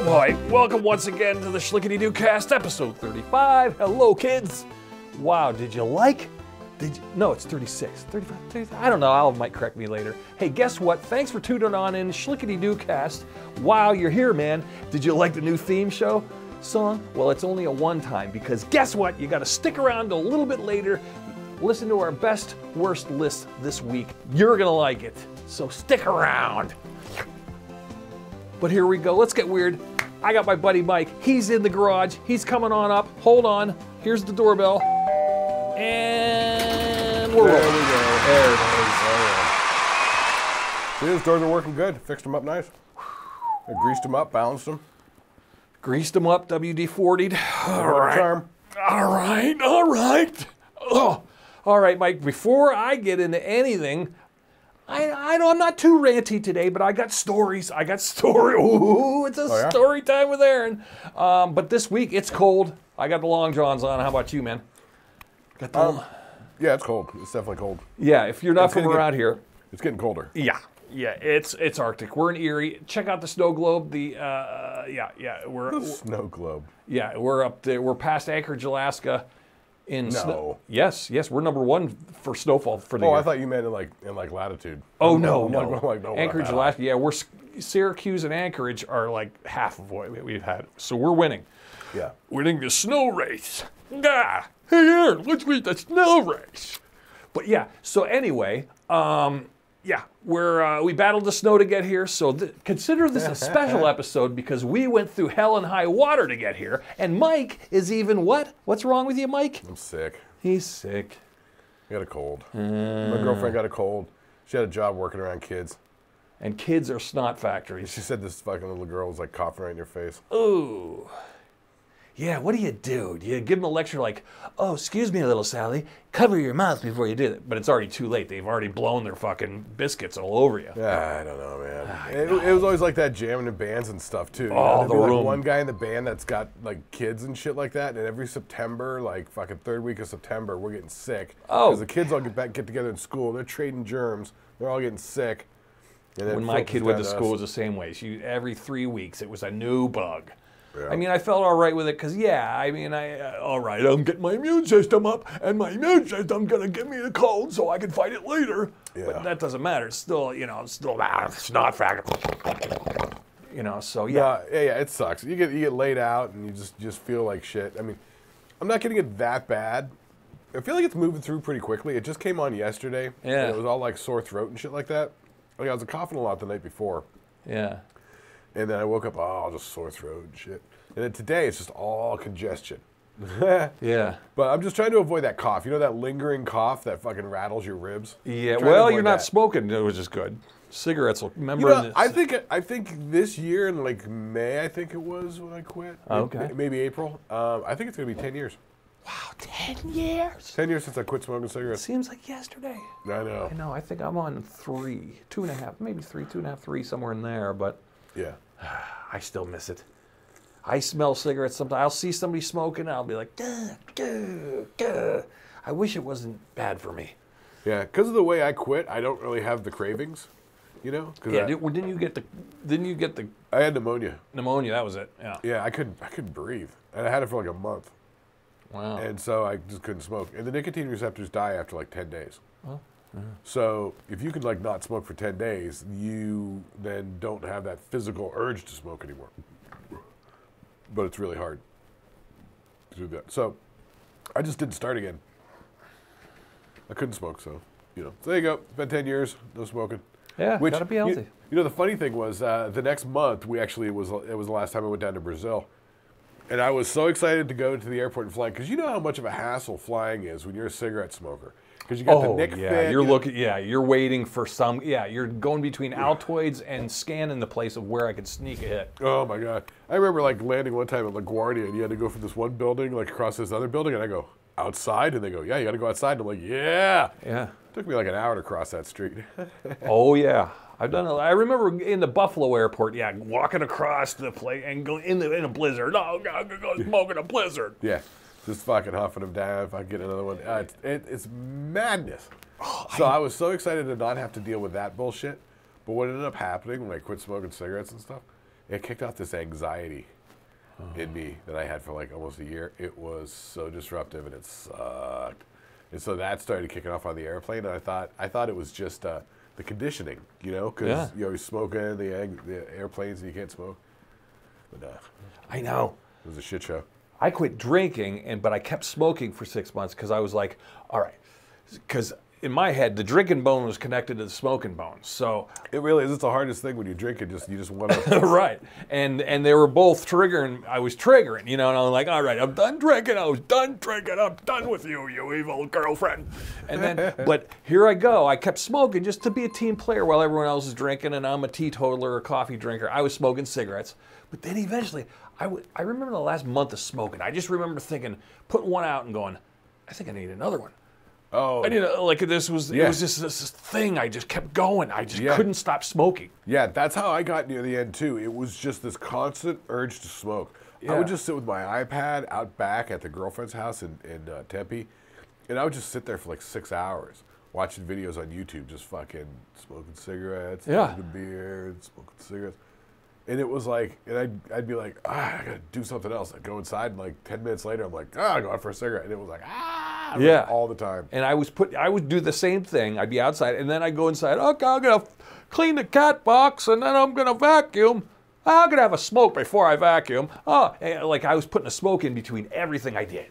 boy, welcome once again to the Shlicketty cast, episode 35. Hello, kids. Wow, did you like? No, it's 36, 35, 35. I don't know, Al might correct me later. Hey, guess what? Thanks for tuning on in Shlicketty cast. Wow, you're here, man. Did you like the new theme song? Well, it's only a one-time because guess what? You got to stick around a little bit later. Listen to our best, worst list this week. You're gonna like it, so stick around. But here we go, let's get weird. I got my buddy Mike, he's in the garage, he's coming on up. Hold on, here's the doorbell. And we're rolling. There we go. There it is. See, those doors are working good. Fixed them up nice. I greased them up, balanced them. Greased them up, WD-40'd. All right. Charm. All right, all right. Oh. All right, Mike, before I get into anything, I'm not too ranty today, but I got stories. Ooh, it's a story time with Aaron. But this week, it's cold. I got the long johns on. How about you, man? Got the Yeah, it's cold. It's definitely cold. Yeah, if you're not from around here. It's getting colder. Yeah, it's Arctic. We're in Erie. Check out the snow globe. The snow globe. Yeah, we're up there. We're past Anchorage, Alaska. No. Yes, we're number one for snowfall for the year. I thought you meant in latitude. Oh no. No, Anchorage, Alaska. Yeah, we're Syracuse and Anchorage are like half of what we've had. So we're winning. Yeah. Winning the snow race. Yeah. Hey Aaron, let's win the snow race. But yeah. So anyway, we battled the snow to get here. So consider this a special episode because we went through hell and high water to get here. And Mike is even what? What's wrong with you, Mike? I'm sick. He's sick. I got a cold. My girlfriend got a cold. She had a job working around kids. And kids are snot factories. She said this fucking little girl was like coughing right in your face. Ooh. Yeah, what do? Do you give them a lecture like, oh, excuse me, little Sally, cover your mouth before you do it? But it's already too late. They've already blown their fucking biscuits all over you. Yeah, I don't know, man. It was always like that jamming in bands and stuff, too. Oh, the room. Like one guy in the band that's got, like, kids and shit like that, and every September, like, fucking third week of September, we're getting sick. Oh. Because the kids all get together in school. They're trading germs. They're all getting sick. And when my kid went to school, it was the same way. Every 3 weeks, it was a new bug. Yeah. I mean, I felt all right with it because, all right, I'm getting my immune system up, and my immune system's going to give me a cold so I can fight it later. Yeah. But that doesn't matter. It's still, it's not factor. So yeah. Yeah, it sucks. You get laid out, and you just feel like shit. I mean, I'm not getting it that bad. I feel like it's moving through pretty quickly. It just came on yesterday. Yeah. And it was all like sore throat and shit like that. Like I was coughing a lot the night before. Yeah. And then I woke up, just sore throat and shit. And then today, it's just all congestion. Yeah. But I'm just trying to avoid that cough. You know that lingering cough that fucking rattles your ribs? Yeah, well, you're not smoking, which is good. Cigarettes will, remember? I think this year in like May, I think it was when I quit. Okay. Maybe April. I think it's going to be 10 years. Wow, 10 years? 10 years since I quit smoking cigarettes. Seems like yesterday. I know. I know, I think I'm on 3, 2.5, maybe 3, 2.5, 3, somewhere in there, but... Yeah. I still miss it. I smell cigarettes sometimes. I'll see somebody smoking, and I'll be like, duh, duh, duh. I wish it wasn't bad for me. Yeah, because of the way I quit, I don't really have the cravings, Yeah, didn't you get the? I had pneumonia. Pneumonia, that was it. Yeah. Yeah, I couldn't breathe, and I had it for like a month. Wow. And so I just couldn't smoke, and the nicotine receptors die after like 10 days. Oh. Yeah. So if you could like not smoke for 10 days, you then don't have that physical urge to smoke anymore. But it's really hard to do that. So I just didn't start again. I couldn't smoke, so so there you go. It's been 10 years, no smoking. Yeah, gotta be healthy. The funny thing was the next month it was the last time I went down to Brazil. And I was so excited to go to the airport and fly because you know how much of a hassle flying is when you're a cigarette smoker. Because you got the nick fit. You're waiting for you're going between Altoids and scanning the place of where I could sneak a hit. Oh my God. I remember like landing one time at LaGuardia and you had to go from this one building like across this other building and I go, outside? And they go, yeah, you got to go outside. And I'm like, yeah. Yeah. It took me like an hour to cross that street. Oh yeah. I've done it. I remember in the Buffalo airport, walking across the place and going in a blizzard. Oh, God, go smoke in a blizzard. Yeah. Just fucking huffing them down if I get another one. It's madness. So I was so excited to not have to deal with that bullshit. But what ended up happening when I quit smoking cigarettes and stuff it kicked off this anxiety in me that I had for like almost a year. It was so disruptive and it sucked. And so that started kicking off on the airplane. And I thought it was just the conditioning, you know, because you're smoking the airplanes and you can't smoke. But I know. It was a shit show. I quit drinking, but I kept smoking for 6 months because I was like, all right, because in my head, the drinking bone was connected to the smoking bone. So it really is. It's the hardest thing when you drink it. You just want to. Right. And they were both triggering. I was triggering, you know, and I was like, all right, I'm done drinking. I was done drinking. I'm done with you, you evil girlfriend. And then, but here I go. I kept smoking just to be a team player while everyone else is drinking, and I'm a teetotaler or a coffee drinker. I was smoking cigarettes. But then eventually, I remember the last month of smoking, I just remember thinking, putting one out and going, I think I need another one. Oh, I need like this was it was just this thing. I just kept going. I just couldn't stop smoking. Yeah, that's how I got near the end too. It was just this constant urge to smoke. I would just sit with my iPad out back at the girlfriend's house in Tempe, and I would just sit there for like 6 hours watching videos on YouTube, just fucking smoking cigarettes, smoking beer, smoking cigarettes. And it was like, and I'd be like, I gotta do something else. I'd go inside, and like 10 minutes later, I'm like, I go out for a cigarette, and it was like, like, all the time. And I would do the same thing. I'd be outside, and then I'd go inside. Okay, I'm gonna clean the cat box, and then I'm gonna vacuum. I'm gonna have a smoke before I vacuum. And like I was putting a smoke in between everything I did.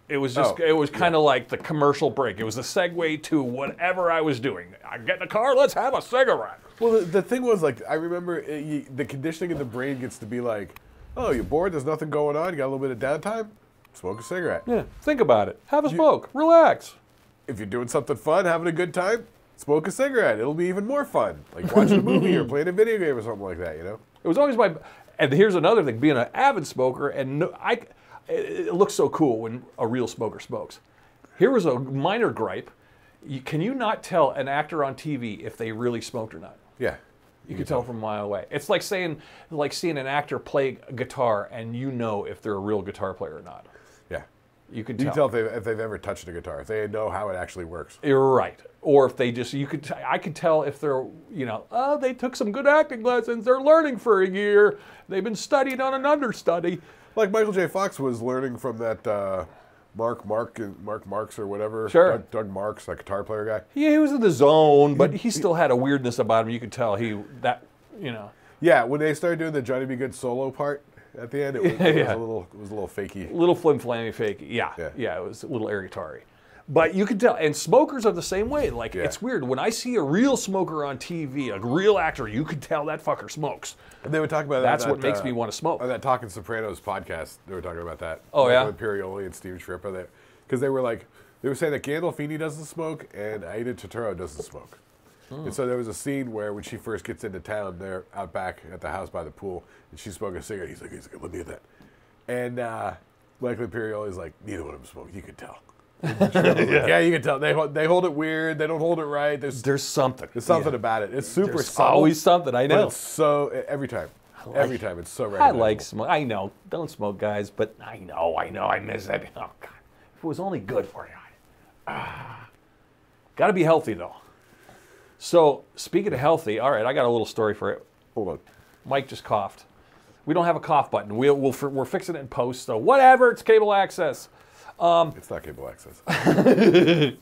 It was just, it was kind of like the commercial break. It was a segue to whatever I was doing. I get in the car, let's have a cigarette. Well, the thing was, like, I remember the conditioning in the brain gets to be like, oh, you're bored, there's nothing going on, you got a little bit of downtime, smoke a cigarette. Yeah, think about it. Have a smoke, relax. If you're doing something fun, having a good time, smoke a cigarette. It'll be even more fun. Like watching a movie or playing a video game or something like that, you know? It was always and here's another thing, being an avid smoker, and it looks so cool when a real smoker smokes. Here was a minor gripe. Can you not tell an actor on TV if they really smoked or not? Yeah. You can tell from a mile away. It's like seeing an actor play guitar and you know if they're a real guitar player or not. Yeah. You can tell. tell. If they've ever touched a guitar, if they know how it actually works. You're right. Or if they just, I could tell if they're, they took some good acting lessons, they're learning for a year, they've been studying on an understudy. Like Michael J. Fox was learning from that Mark Marks or whatever. Sure. Doug Marks, that guitar player guy. Yeah, he was in the zone, but he still had a weirdness about him. You could tell Yeah, when they started doing the Johnny B. Good solo part at the end, it was a little fakey. A little flim-flammy fakey. Yeah, it was a little air guitar-y. But you could tell, and smokers are the same way. Like, it's weird. When I see a real smoker on TV, a real actor, you could tell that fucker smokes. And they were talking about That's what makes me want to smoke. On that Talking Sopranos podcast, they were talking about that. Oh, yeah? Imperioli and Steven Shrippa. Because they were saying that Gandolfini doesn't smoke and Aida Turturro doesn't smoke. And so there was a scene where when she first gets into town, they're out back at the house by the pool, and she's smoking a cigarette. He's like, let me get that. And Michael Imperioli's like, neither one of them smoke. You could tell. Yeah, you can tell. They hold it weird. They don't hold it right. There's something. There's something about it. It's super There's subtle. Always something. I know. But it's so every time. Every time it's so I recognizable. like smoke. I know. Don't smoke, guys. But I know. I miss it. Oh God. If it was only good for you. Got to be healthy though. So speaking of healthy, all right. I got a little story for it. Hold on. Mike just coughed. We don't have a cough button. We're fixing it in post. So whatever. It's cable access. It's not cable access. There's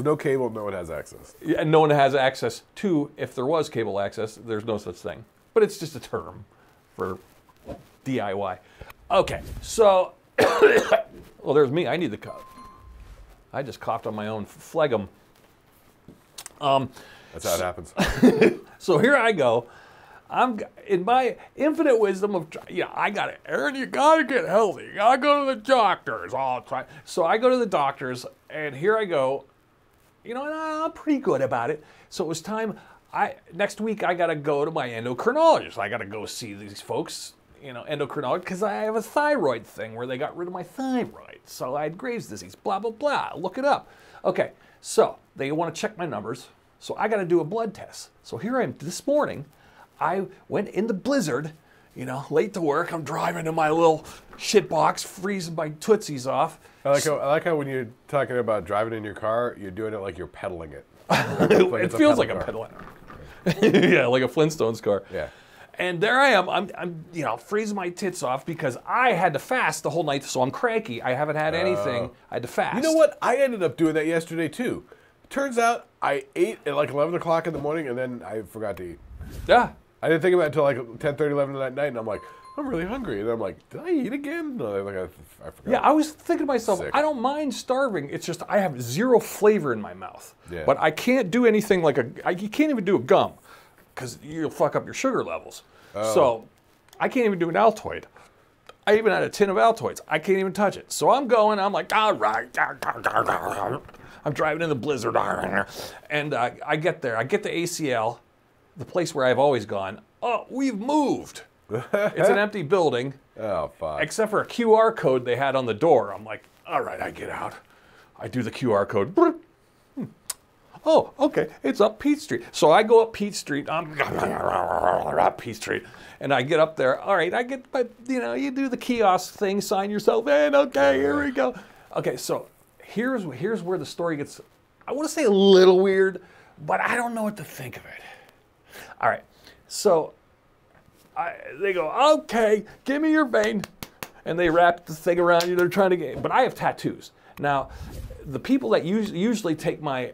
no cable, no one has access. Yeah, and no one has access to, if there was cable access, there's no such thing. But it's just a term for DIY. Okay, so, well, there's me. I need the cough. I just coughed on my own phlegm. That's how it happens. So here I go. I'm in my infinite wisdom of, Aaron, you gotta get healthy. You gotta go to the doctors all the time. So I go to the doctors, and here I go. And I'm pretty good about it. So it was time. Next week I gotta go to my endocrinologist. I gotta go see these folks, endocrinologist, because I have a thyroid thing where they got rid of my thyroid. So I had Graves' disease. Blah blah blah. Look it up. Okay. So they want to check my numbers. So I gotta do a blood test. So here I am this morning. I went in the blizzard, late to work. I'm driving in my little shit box, freezing my tootsies off. I like how when you're talking about driving in your car, you're doing it like you're pedaling it. It feels like I'm pedaling. Yeah, like a Flintstones car. Yeah. And there I am, I'm you know, freezing my tits off because I had to fast the whole night, so I'm cranky. I haven't had anything. I had to fast. You know what? I ended up doing that yesterday too. Turns out I ate at like 11 o'clock in the morning and then I forgot to eat. Yeah. I didn't think about it until like 10:30, 11 that night, and I'm like, I'm really hungry. And I'm like, did I eat again? No, like I forgot. Yeah, I was thinking to myself, Sick. I don't mind starving. It's just I have zero flavor in my mouth. Yeah. But I can't do anything like you can't even do a gum because you'll fuck up your sugar levels. Oh. So I can't even do an Altoid. I even had a tin of Altoids. I can't even touch it. So I'm going, I'm like, all right. I'm driving in the blizzard. And I get there. I get the ACL, the place where I've always gone. Oh, we've moved. It's an empty building. Oh, fuck. Except for a QR code they had on the door. I'm like, all right, I get out. I do the QR code. Oh, okay, it's up Peach Street. So I go up Peach Street. I'm up Peach Street. And I get up there. All right, I get, but you know, you do the kiosk thing, sign yourself in. Okay, here we go. Okay, so here's where the story gets, I want to say a little weird, but I don't know what to think of it. All right, so they go, okay, give me your vein. And they wrap the thing around you. They're trying to get, but I have tattoos. Now, the people that usually take my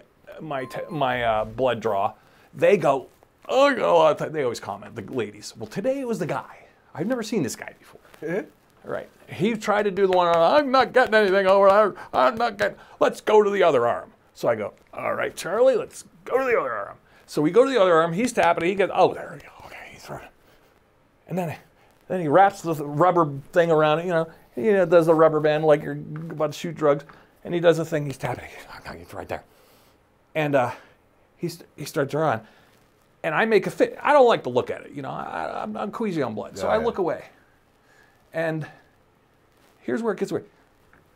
blood draw, they go, oh, they always comment, the ladies. Well, today it was the guy. I've never seen this guy before. Right. He tried to do the one, I'm not getting anything over there. I'm not getting, let's go to the other arm. So I go, all right, Charlie, let's go to the other arm. So we go to the other arm. He's tapping it. He goes, oh, there we go. Okay, he's right. And then he wraps the rubber thing around it, you know, does the rubber band like you're about to shoot drugs. And he does the thing, he's tapping it. He's right there. And he starts drawing. And I make a fit. I don't like to look at it. You know, I'm queasy on blood. So I look away. And here's where it gets weird.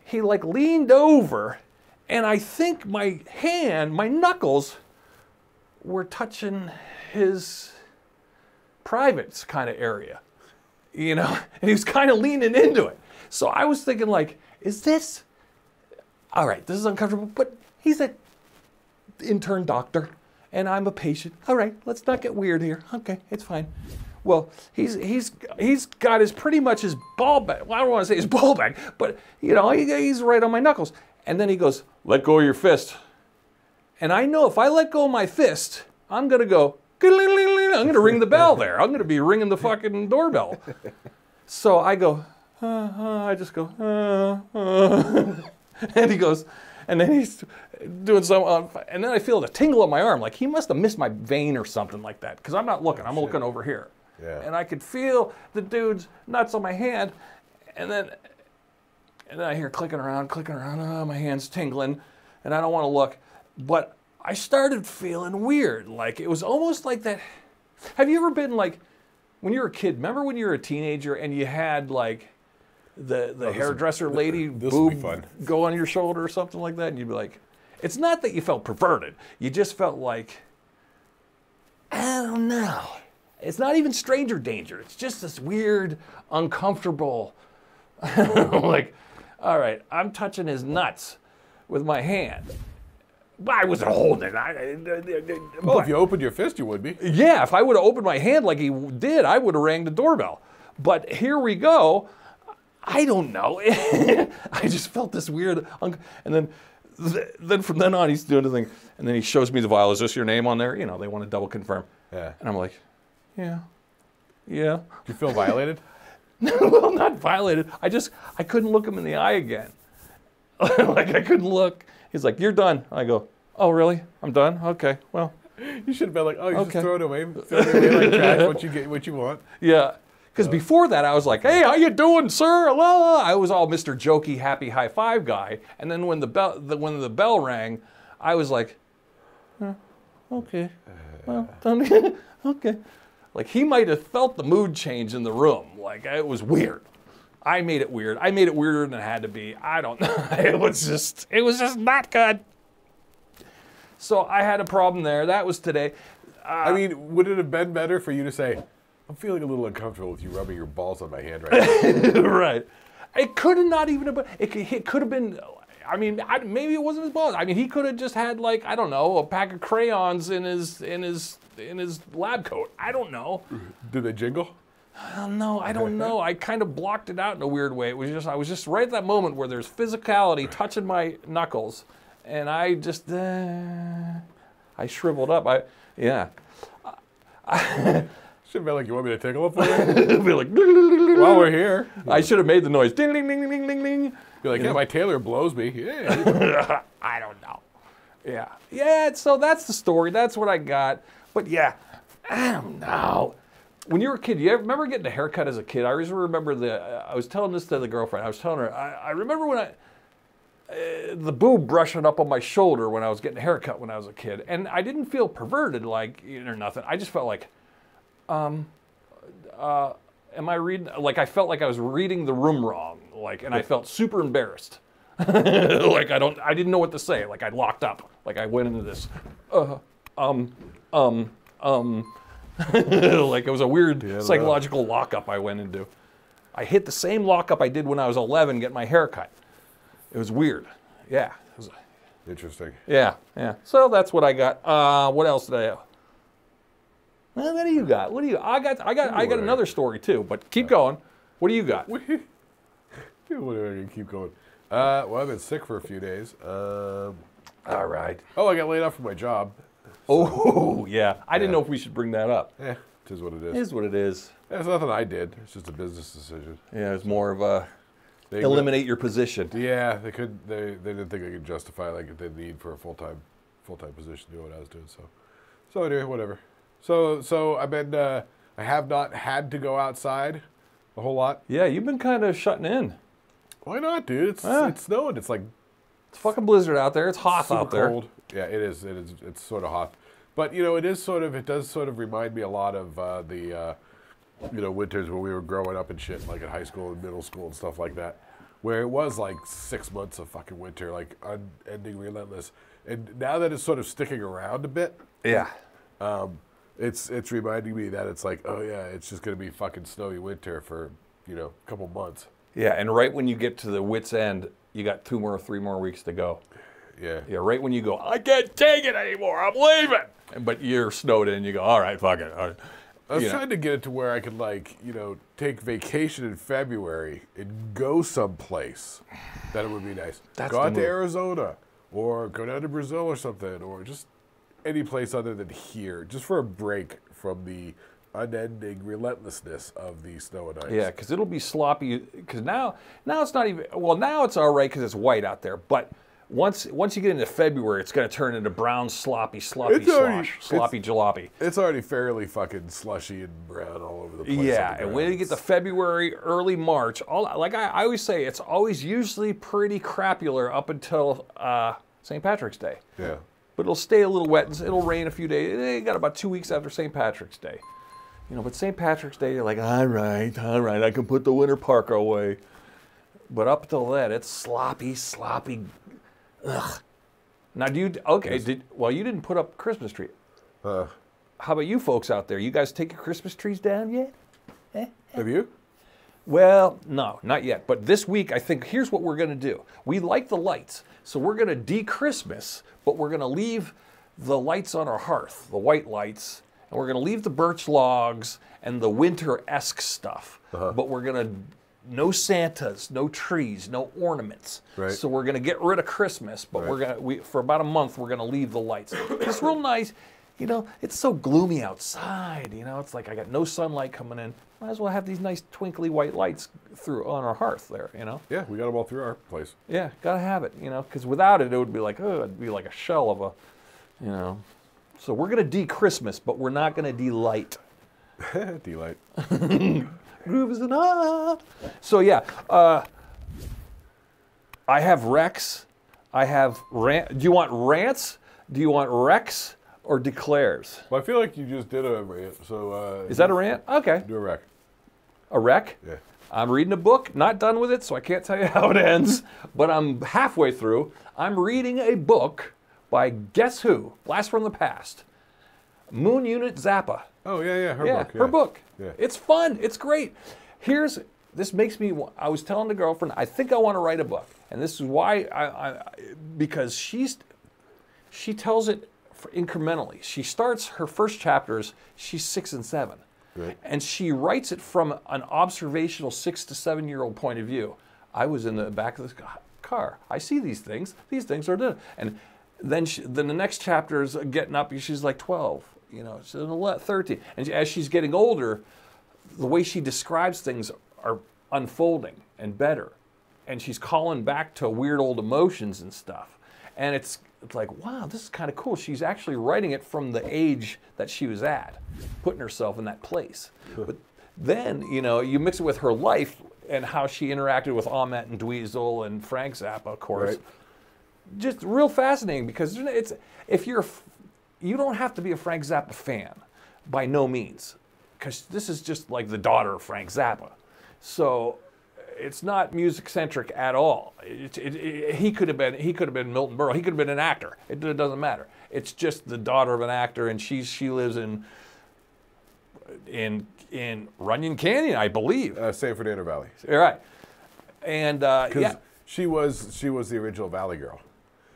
He like leaned over, and I think my knuckles were touching his privates kind of area. You know, and he was kind of leaning into it. So I was thinking like, is this, all right, this is uncomfortable, but he's an intern doctor. And I'm a patient. All right, let's not get weird here. Okay, it's fine. Well, he's got his pretty much his ball bag. Well, I don't want to say his ball bag, but you know, he's right on my knuckles. And then he goes, "Let go of your fist." And I know if I let go of my fist, I'm gonna go. I'm gonna ring the bell there. I'm gonna be ringing the fucking doorbell. So I go. I just go. And he goes. And then he's doing some, and then I feel the tingle on my arm, like he must have missed my vein or something like that, because I'm not looking, I'm looking over here. Yeah. And I could feel the dude's nuts on my hand, and then I hear clicking around, oh, my hand's tingling, and I don't want to look, but I started feeling weird, like it was almost like that. Have you ever been like, when you were a kid, remember when you were a teenager and you had like, the hairdresser lady boob go on your shoulder or something like that, and you'd be like, it's not that you felt perverted, you just felt like, I don't know. It's not even stranger danger, it's just this weird, uncomfortable, like, all right, I'm touching his nuts with my hand. But I wasn't holding it. Well, if you opened your fist, you would be. Yeah, if I would have opened my hand like he did, I would have rang the doorbell. But here we go. I don't know. I just felt this weird, and then from then on he's doing the thing, and then he shows me the vial. Is this your name on there? You know, they want to double confirm. Yeah. And I'm like, yeah. Do you feel violated? No, well, not violated. I couldn't look him in the eye again. Like I couldn't look. He's like, you're done. I go, oh really? I'm done? Okay, well. You should have been like, oh, you just throw it away like trash once you get what you want. Yeah. Because before that, I was like, hey, how you doing, sir? Hello. I was all Mr. Jokey, happy high five guy. And then when the bell rang, I was like, okay. Well, okay. Like he might have felt the mood change in the room. Like it was weird. I made it weird. I made it weirder than it had to be. I don't know. It was just not good. So I had a problem there. That was today. I mean, would it have been better for you to say, I'm feeling a little uncomfortable with you rubbing your balls on my hand right now. Right. It could have not even been, it could have been, I mean, maybe it wasn't his balls. I mean, he could have just had like, I don't know, a pack of crayons in his lab coat. I don't know. Did they jingle? I don't know. I don't know. I kind of blocked it out in a weird way. I was just right at that moment where there's physicality touching my knuckles, and I just I shriveled up. Yeah. Should be like, you want me to tickle it for you? Be like, while we're here. I should have made the noise. Ding, ding, ding, ding, ding, ding. Be like, yeah, my tailor blows me. Yeah. I don't know. Yeah. Yeah, so that's the story. That's what I got. But yeah, I don't know. When you were a kid, you ever remember getting a haircut as a kid? I always remember I was telling this to the girlfriend. I was telling her, I remember when the boob brushing up on my shoulder when I was getting a haircut when I was a kid. And I didn't feel perverted like, or nothing. I just felt like, am I reading, like I felt like I was reading the room wrong. Like, and I felt super embarrassed. Like I didn't know what to say. Like I locked up. Like I went into this, like it was a weird psychological lockup I went into. I hit the same lockup I did when I was 11 getting my hair cut. It was weird. Yeah. Interesting. Yeah, yeah. So that's what I got. What else did I have? Well, what do you got? What do you? I got another story too. But keep going. What do you got? Whatever. You keep going. Well, I've been sick for a few days. All right. Oh, I got laid off from my job. Oh, yeah. I didn't know if we should bring that up. Yeah, it is what it is. It is what it is. Yeah, it's nothing I did. It's just a business decision. Yeah, it's more of a eliminate your position. Yeah, they didn't think I could justify like the need for a full-time position to do what I was doing. So anyway, whatever. So I've been I have not had to go outside a whole lot. Yeah, you've been kind of shutting in. Why not, dude? It's snowing. It's like it's fucking blizzard out there. It's hot out there. Cold. Yeah, it is. It's sort of hot. But you know, it does sort of remind me a lot of the winters when we were growing up and shit, like in high school and middle school and stuff like that, where it was like 6 months of fucking winter, like unending, relentless. And now that it's sort of sticking around a bit, yeah, it's reminding me that it's like, oh yeah, it's just gonna be fucking snowy winter for a couple months. Yeah, and right when you get to the wit's end, you got 2 or 3 more weeks to go. Yeah. Yeah, right when you go, I can't take it anymore, I'm leaving. But you're snowed in, you go, all right, fuck it. All right. I was trying to get it to where I could take vacation in February and go someplace that it would be nice. Go out to Arizona or go down to Brazil or something, or just any place other than here, just for a break from the unending relentlessness of the snow and ice. Yeah, because it'll be sloppy. Because now it's not even. Well, now it's all right because it's white out there. But once you get into February, it's going to turn into brown, sloppy jalopy. It's already fairly fucking slushy and brown all over the place. Yeah, and when you get to February, early March, I always say, it's always usually pretty crappular up until St. Patrick's Day. Yeah. But it'll stay a little wet. And it'll rain a few days. You got about 2 weeks after St. Patrick's Day. But St. Patrick's Day, you're like, all right, I can put the winter parka away. But up till then, it's sloppy. Ugh. Now, you didn't put up a Christmas tree. How about you folks out there? You guys take your Christmas trees down yet? Have you? Well, no, not yet. But this week, I think, here's what we're going to do. We like the lights, so we're going to de-Christmas, but we're going to leave the lights on our hearth, the white lights, and we're going to leave the birch logs and the winter-esque stuff. But we're going to, no Santas, no trees, no ornaments. Right. So we're going to get rid of Christmas, but for about a month, we're going to leave the lights. It's real nice. It's so gloomy outside. It's like I got no sunlight coming in. Might as well have these nice twinkly white lights on our hearth there, Yeah, we got them all through our place. Yeah, gotta have it, because without it, it would be like, it'd be like a shell of a, So we're gonna de-Christmas, but we're not gonna de-light. De-light. Groove is an art. So yeah, I have Rex. I have rant. Do you want rants? Do you want Rex or declares? Well, I feel like you just did a rant, so... Is that a rant? Okay. Do a rec. A rec? Yeah. I'm reading a book, not done with it, so I can't tell you how it ends, but I'm halfway through. I'm reading a book by guess who? Blast from the Past. Moon Unit Zappa. Oh, yeah, her book. Her book. Yeah. It's fun. It's great. Here's this makes me, I was telling the girlfriend, I think I want to write a book. And this is why, because she tells it incrementally. She starts her first chapters, she's 6 and 7. Right. And she writes it from an observational 6 to 7-year-old point of view. I was in the back of the car. I see these things. These things are done. And then the next chapter is getting up, she's like 12. You know, she's 13. And as she's getting older, the way she describes things are unfolding and better. And she's calling back to weird old emotions and stuff. And it's like, wow, this is kind of cool. She's actually writing it from the age that she was at, putting herself in that place. But then, you know, you mix it with her life and how she interacted with Ahmet and Dweezil and Frank Zappa, of course. Right. Just real fascinating, because it's, you don't have to be a Frank Zappa fan, by no means, because this is just like the daughter of Frank Zappa. So it's not music centric at all. He could have been Milton Berle. He could have been an actor. It doesn't matter. It's just the daughter of an actor, and she lives in Runyon Canyon, I believe. San Fernando Valley. Right. And yeah, she was the original Valley Girl.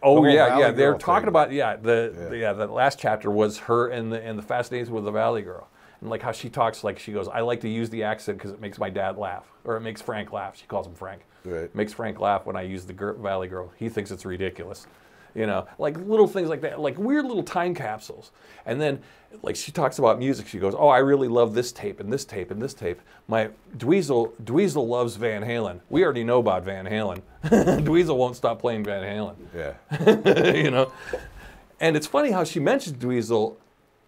Oh yeah, Valley yeah. They're Girl talking thing. about the last chapter was her and the fascinations with the Valley Girl, and like how she talks, like she goes, I like to use the accent because it makes my dad laugh, or it makes Frank laugh. She calls him Frank. Right. Makes Frank laugh when I use the Valley Girl. He thinks it's ridiculous. You know, like little things like that, like weird little time capsules. And then, like she talks about music. She goes, "Oh, I really love this tape and this tape and this tape." My Dweezil loves Van Halen. We already know about Van Halen. Dweezil won't stop playing Van Halen. Yeah. You know, and it's funny how she mentions Dweezil,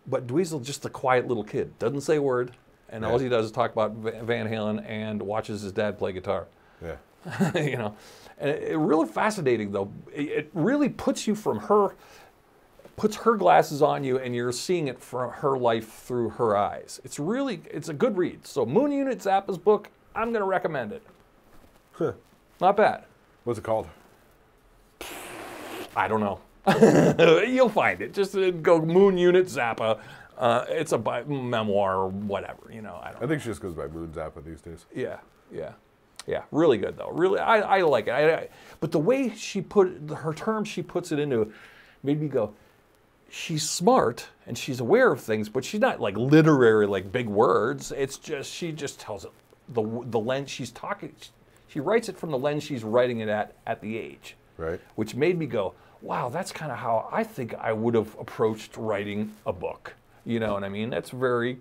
but Dweezil just a quiet little kid, doesn't say a word, and all he does is talk about Van Halen and watches his dad play guitar. Yeah. You know. And it really fascinating, though. It really puts you from her, puts her glasses on you, and you're seeing it from her life through her eyes. It's a good read. So Moon Unit Zappa's book, I'm going to recommend it. Huh. Not bad. What's it called? I don't know. You'll find it. Just go Moon Unit Zappa. It's a memoir or whatever. You know, I think she just goes by Moon Zappa these days. Yeah, yeah. Yeah, really good though. Really, I like it. But the way she her terms she puts it into made me go, she's smart and she's aware of things, but she's not like literary, like big words. It's just, she just tells it the lens she's talking. She writes it from the lens she's writing it at the age. Right. Which made me go, wow, that's kind of how I think I would have approached writing a book. You know what I mean? That's very,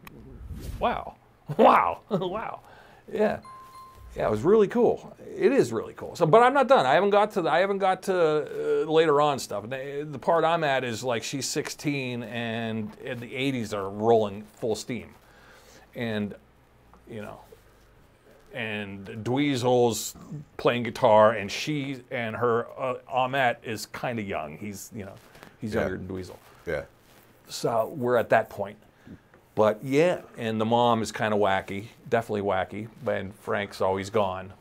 wow, wow, wow, yeah. Yeah, it was really cool. It is really cool. So, but I'm not done. I haven't got to later on stuff. The part I'm at is like she's 16 and the 80s are rolling full steam, and you know, and Dweezil's playing guitar, and she and her Ahmet is kind of young. He's younger than Dweezil. Yeah. So we're at that point. But yeah, and the mom is kind of wacky, definitely wacky, and Frank's always gone.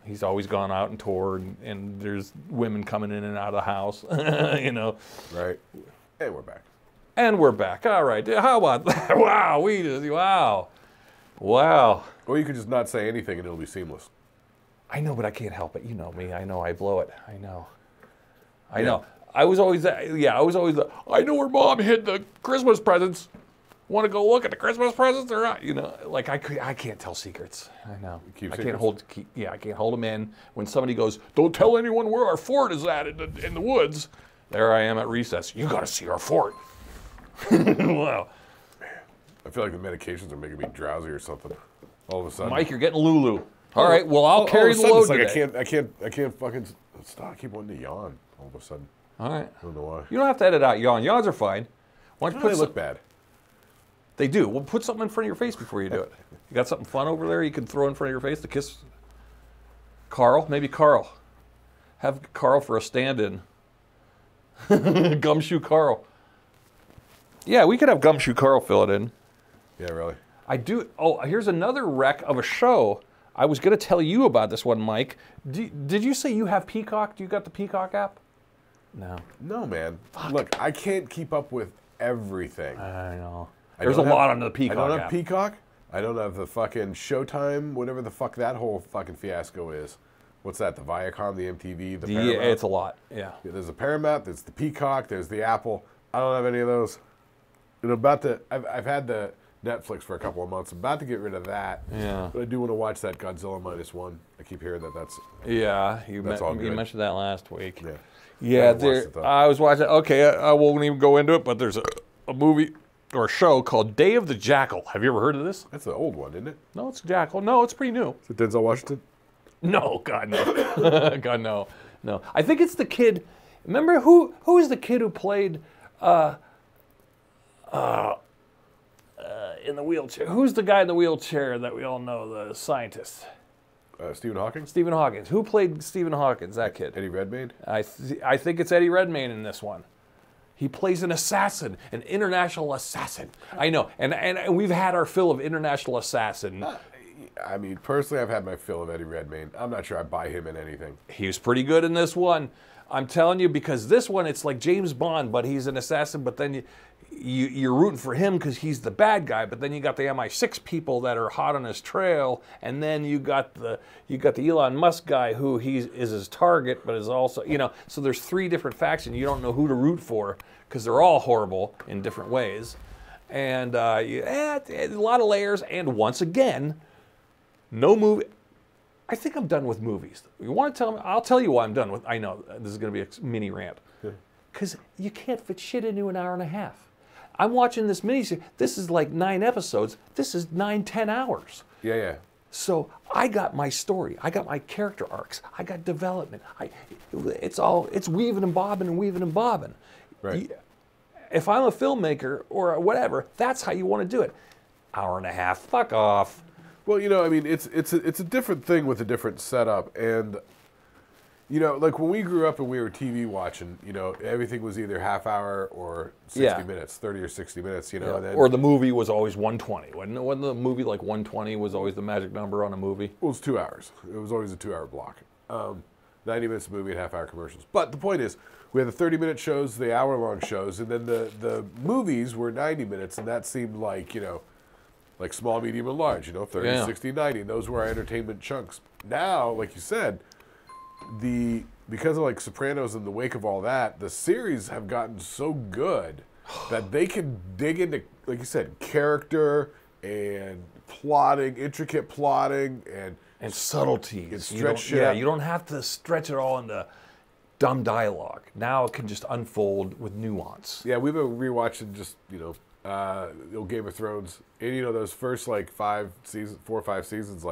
He's always gone out and toured, and there's women coming in and out of the house, you know. Right. And we're back. And we're back. All right. How about that? Wow. Wow. Wow. Or you could just not say anything and it'll be seamless. I know, but I can't help it. You know me. I know I blow it. I know. I know. I was always, I know where Mom hid the Christmas presents. Want to go look at the Christmas presents or not? You know, like I can't tell secrets. I know. Keep I secrets? can't hold them in. When somebody goes, don't tell anyone where our fort is at in the woods. There I am at recess. You got to see our fort. Wow. I feel like the medications are making me drowsy or something. All of a sudden. Mike, you're getting Lulu. All right. Well, I'll carry the load like today. I can't fucking stop. I keep wanting to yawn all of a sudden. All right. I don't know why. You don't have to edit out yawn. Yawns are fine. Why don't you They look bad. They do. Well, put something in front of your face before you do it. You got something fun over there you can throw in front of your face to kiss? Carl? Maybe Carl. Have Carl for a stand-in. Gumshoe Carl. Yeah, we could have Gumshoe Carl fill it in. Yeah, really. I do. Oh, here's another wreck of a show. I was going to tell you about this one, Mike. Did you say you have Peacock? Do you got the Peacock app? No. No, man. Fuck. Look, I can't keep up with everything. I know. There's a lot on the Peacock app. I don't have Peacock. I don't have the fucking Showtime, whatever the fuck that whole fucking fiasco is. What's that? The Viacom, the MTV, the Paramount? Yeah, it's a lot. Yeah. There's the Paramount, there's the Peacock, there's the Apple. I don't have any of those. And I've had the Netflix for a couple of months. I'm about to get rid of that. Yeah. But I do want to watch that Godzilla -1. I keep hearing that's... Yeah, you all good. mentioned that last week. Yeah. Yeah, I was watching. Okay, I won't even go into it, but there's a movie or a show called Day of the Jackyl. Have you ever heard of this? That's the old one, isn't it? No, it's Jackyl. No, it's pretty new. Is it Denzel Washington? No, God no, God no, no. I think it's the kid. Remember who is the kid who played in the wheelchair? Who's the guy in the wheelchair that we all know, the scientist? Stephen Hawking? Stephen Hawking. Who played Stephen Hawking? That kid. Eddie Redmayne? I think it's Eddie Redmayne in this one. He plays an assassin, an international assassin. I know, and we've had our fill of international assassin. I mean, personally, I've had my fill of Eddie Redmayne. I'm not sure I buy him in anything. He was pretty good in this one. I'm telling you, because this one, it's like James Bond, but he's an assassin, but then you're rooting for him because he's the bad guy, but then you got the MI6 people that are hot on his trail, and then you got the Elon Musk guy who is his target, but is also, so there's 3 different factions. You don't know who to root for because they're all horrible in different ways. And a lot of layers, and once again, no movie. I think I'm done with movies. You want to tell me? I'll tell you why I'm done with. I know this is going to be a mini rant. Because you can't fit shit into an hour and a half. I'm watching this mini. This is like 9 episodes. This is 9-10 hours. Yeah. So I got my story. I got my character arcs. I got development. It's weaving and bobbing and weaving and bobbing. Right. If I'm a filmmaker or whatever, that's how you want to do it. Hour and a half. Fuck off. Well, I mean, it's a different thing with a different setup, and like when we grew up and we were TV watching, everything was either half hour or 60 minutes, 30 or 60 minutes, And then, or the movie was always 120. Wasn't the movie like 120 was always the magic number on a movie? Well, it was 2 hours. It was always a 2-hour block. 90 minutes of movie and half-hour commercials. But the point is, we had the 30-minute shows, the hour-long shows, and then the movies were 90 minutes, and that seemed like, like small, medium, and large, 30, 60, 90. Those were our entertainment chunks. Now, like you said, because of like Sopranos in the wake of all that, the series have gotten so good that they can dig into, like you said, character and plotting, intricate plotting, and subtleties. And stretch shit out. You don't have to stretch it all into dumb dialogue. Now it can just unfold with nuance. Yeah, we've been rewatching just, old Game of Thrones. And, those first, 4 or 5 seasons,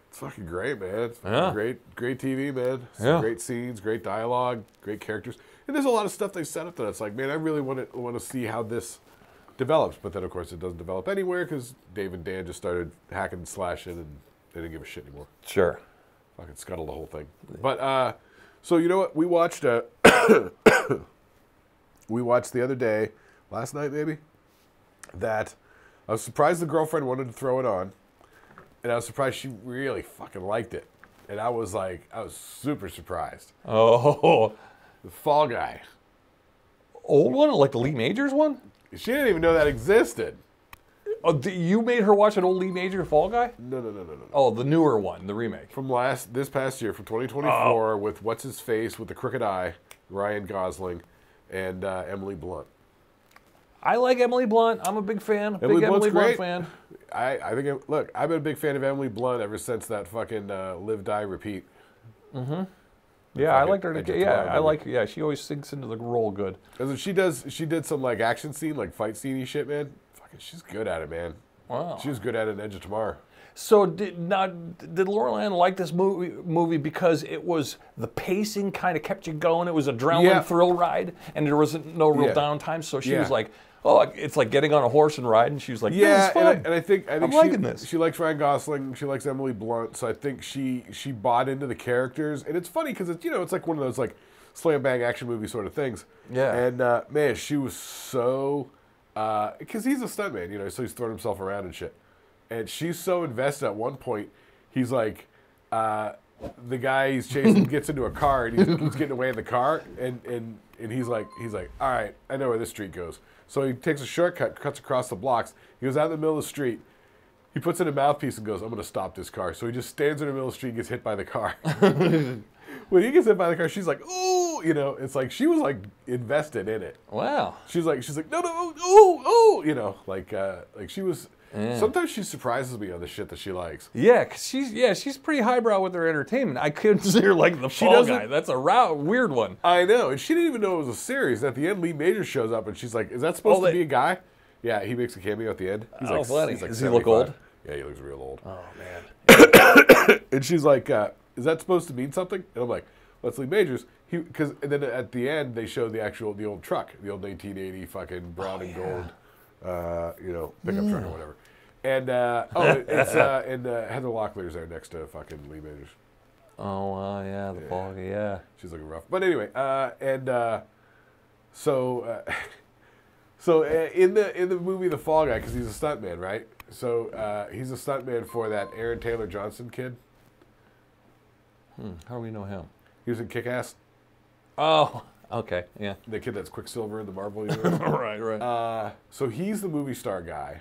it's fucking great, man. It's great TV, man. Some great scenes, great dialogue, great characters. And there's a lot of stuff they set up that it's like, man, I really want to see how this develops. But then, of course, it doesn't develop anywhere because Dave and Dan just started hacking and slashing and they didn't give a shit anymore. Sure. Fucking scuttled the whole thing. But, so you know what? We watched we watched the other day, last night maybe, that I was surprised the girlfriend wanted to throw it on, and I was surprised she really fucking liked it. And I was super surprised. Oh. The Fallguy. Old one? Like the Lee Majors one? She didn't even know that existed. Oh, you made her watch an old Lee Major Fallguy? No. Oh, the newer one, the remake. From this past year, from 2024, with what's-his-face, with the crooked eye, Ryan Gosling, and Emily Blunt. I like Emily Blunt. I'm a big fan. Emily Emily Blunt great. fan. I think, look, I've been a big fan of Emily Blunt ever since that fucking Live, Die, Repeat. Mm-hmm. Yeah, I liked her. She always sinks into the role good. She did some action scene, fight scene-y shit, man. Fucking, she's good at it, man. Wow. She was good at it in Edge of Tomorrow. So did Laurel Ann like this movie because it was the pacing kind of kept you going? It was a adrenaline thrill ride, and there wasn't no real downtime. So she was like, "Oh, it's like getting on a horse and riding." She was like, "Yeah, this is fun." And I think I'm liking this. She likes Ryan Gosling. She likes Emily Blunt. So I think she bought into the characters. And it's funny because it's like one of those slam bang action movie sort of things. Yeah. And man, she was so because he's a stuntman, so he's throwing himself around and shit. And she's so invested at one point, he's like, the guy he's chasing gets into a car and he's getting away in the car and he's like, all right, I know where this street goes. So he takes a shortcut, cuts across the blocks. He goes out in the middle of the street. He puts in a mouthpiece and goes, "I'm going to stop this car." So he just stands in the middle of the street and gets hit by the car. When he gets hit by the car, she's like, "Ooh," you know. It's like she was like invested in it. Wow. She's like, "No, no, ooh," you know, like she was. Yeah. Sometimes she surprises me on the shit that she likes. Yeah, cause she's pretty highbrow with her entertainment. I consider like the Fall Guy. That's a weird one. I know, and she didn't even know it was a series. At the end, Lee Majors shows up, and she's like, "Is that supposed to be a guy?" Yeah, he makes a cameo at the end. He's like, funny. He's like Does he look old? Yeah, he looks real old. Oh man. And she's like, "Is that supposed to mean something?" And I'm like, "Well, it's Lee Majors." And then at the end they show the old truck, the old 1980 fucking brown and gold, you know, pickup truck or whatever. And it's and Heather Locklear's there next to fucking Lee Majors. Oh yeah, the Fall Guy, yeah. She's looking rough, but anyway, so in the movie The Fall Guy, because he's a stuntman, right? So he's a stuntman for that Aaron Taylor Johnson kid. How do we know him? He was in Kick-Ass. Oh, okay, yeah. The kid that's Quicksilver in the Marvel universe. Right. So he's the movie star guy,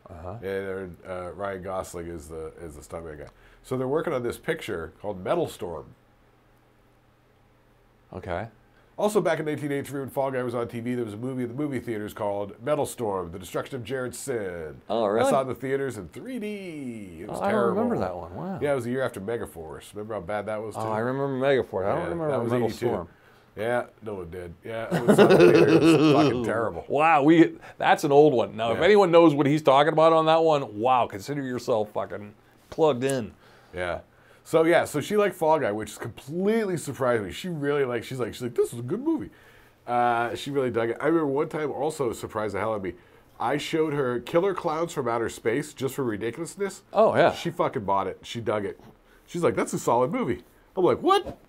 Uh-huh. and Ryan Gosling is the stuntman guy. So they're working on this picture called Metal Storm. Okay. Also, back in 1983, when Fall Guy was on TV, there was a movie in the movie theaters called Metal Storm: The Destruction of Jared Sin. Oh, really? I saw it in the theaters in 3D. It was terrible. I don't remember that one. Wow. Yeah, it was a year after Megaforce. Remember how bad that was, too? Oh, I remember Megaforce. I don't remember that was Metal 82. Storm. Yeah, no one did. Yeah, it was on the theater. It was fucking terrible. Wow, that's an old one. Now, if anyone knows what he's talking about on that one, wow, consider yourself fucking plugged in. Yeah. So she liked Fall Guy, which completely surprised me. She really liked. She's like, this was a good movie. She really dug it. I remember one time also surprised the hell out of me. I showed her Killer Clowns from Outer Space just for ridiculousness. Oh yeah. She fucking bought it. She dug it. She's like, that's a solid movie. I'm like, what?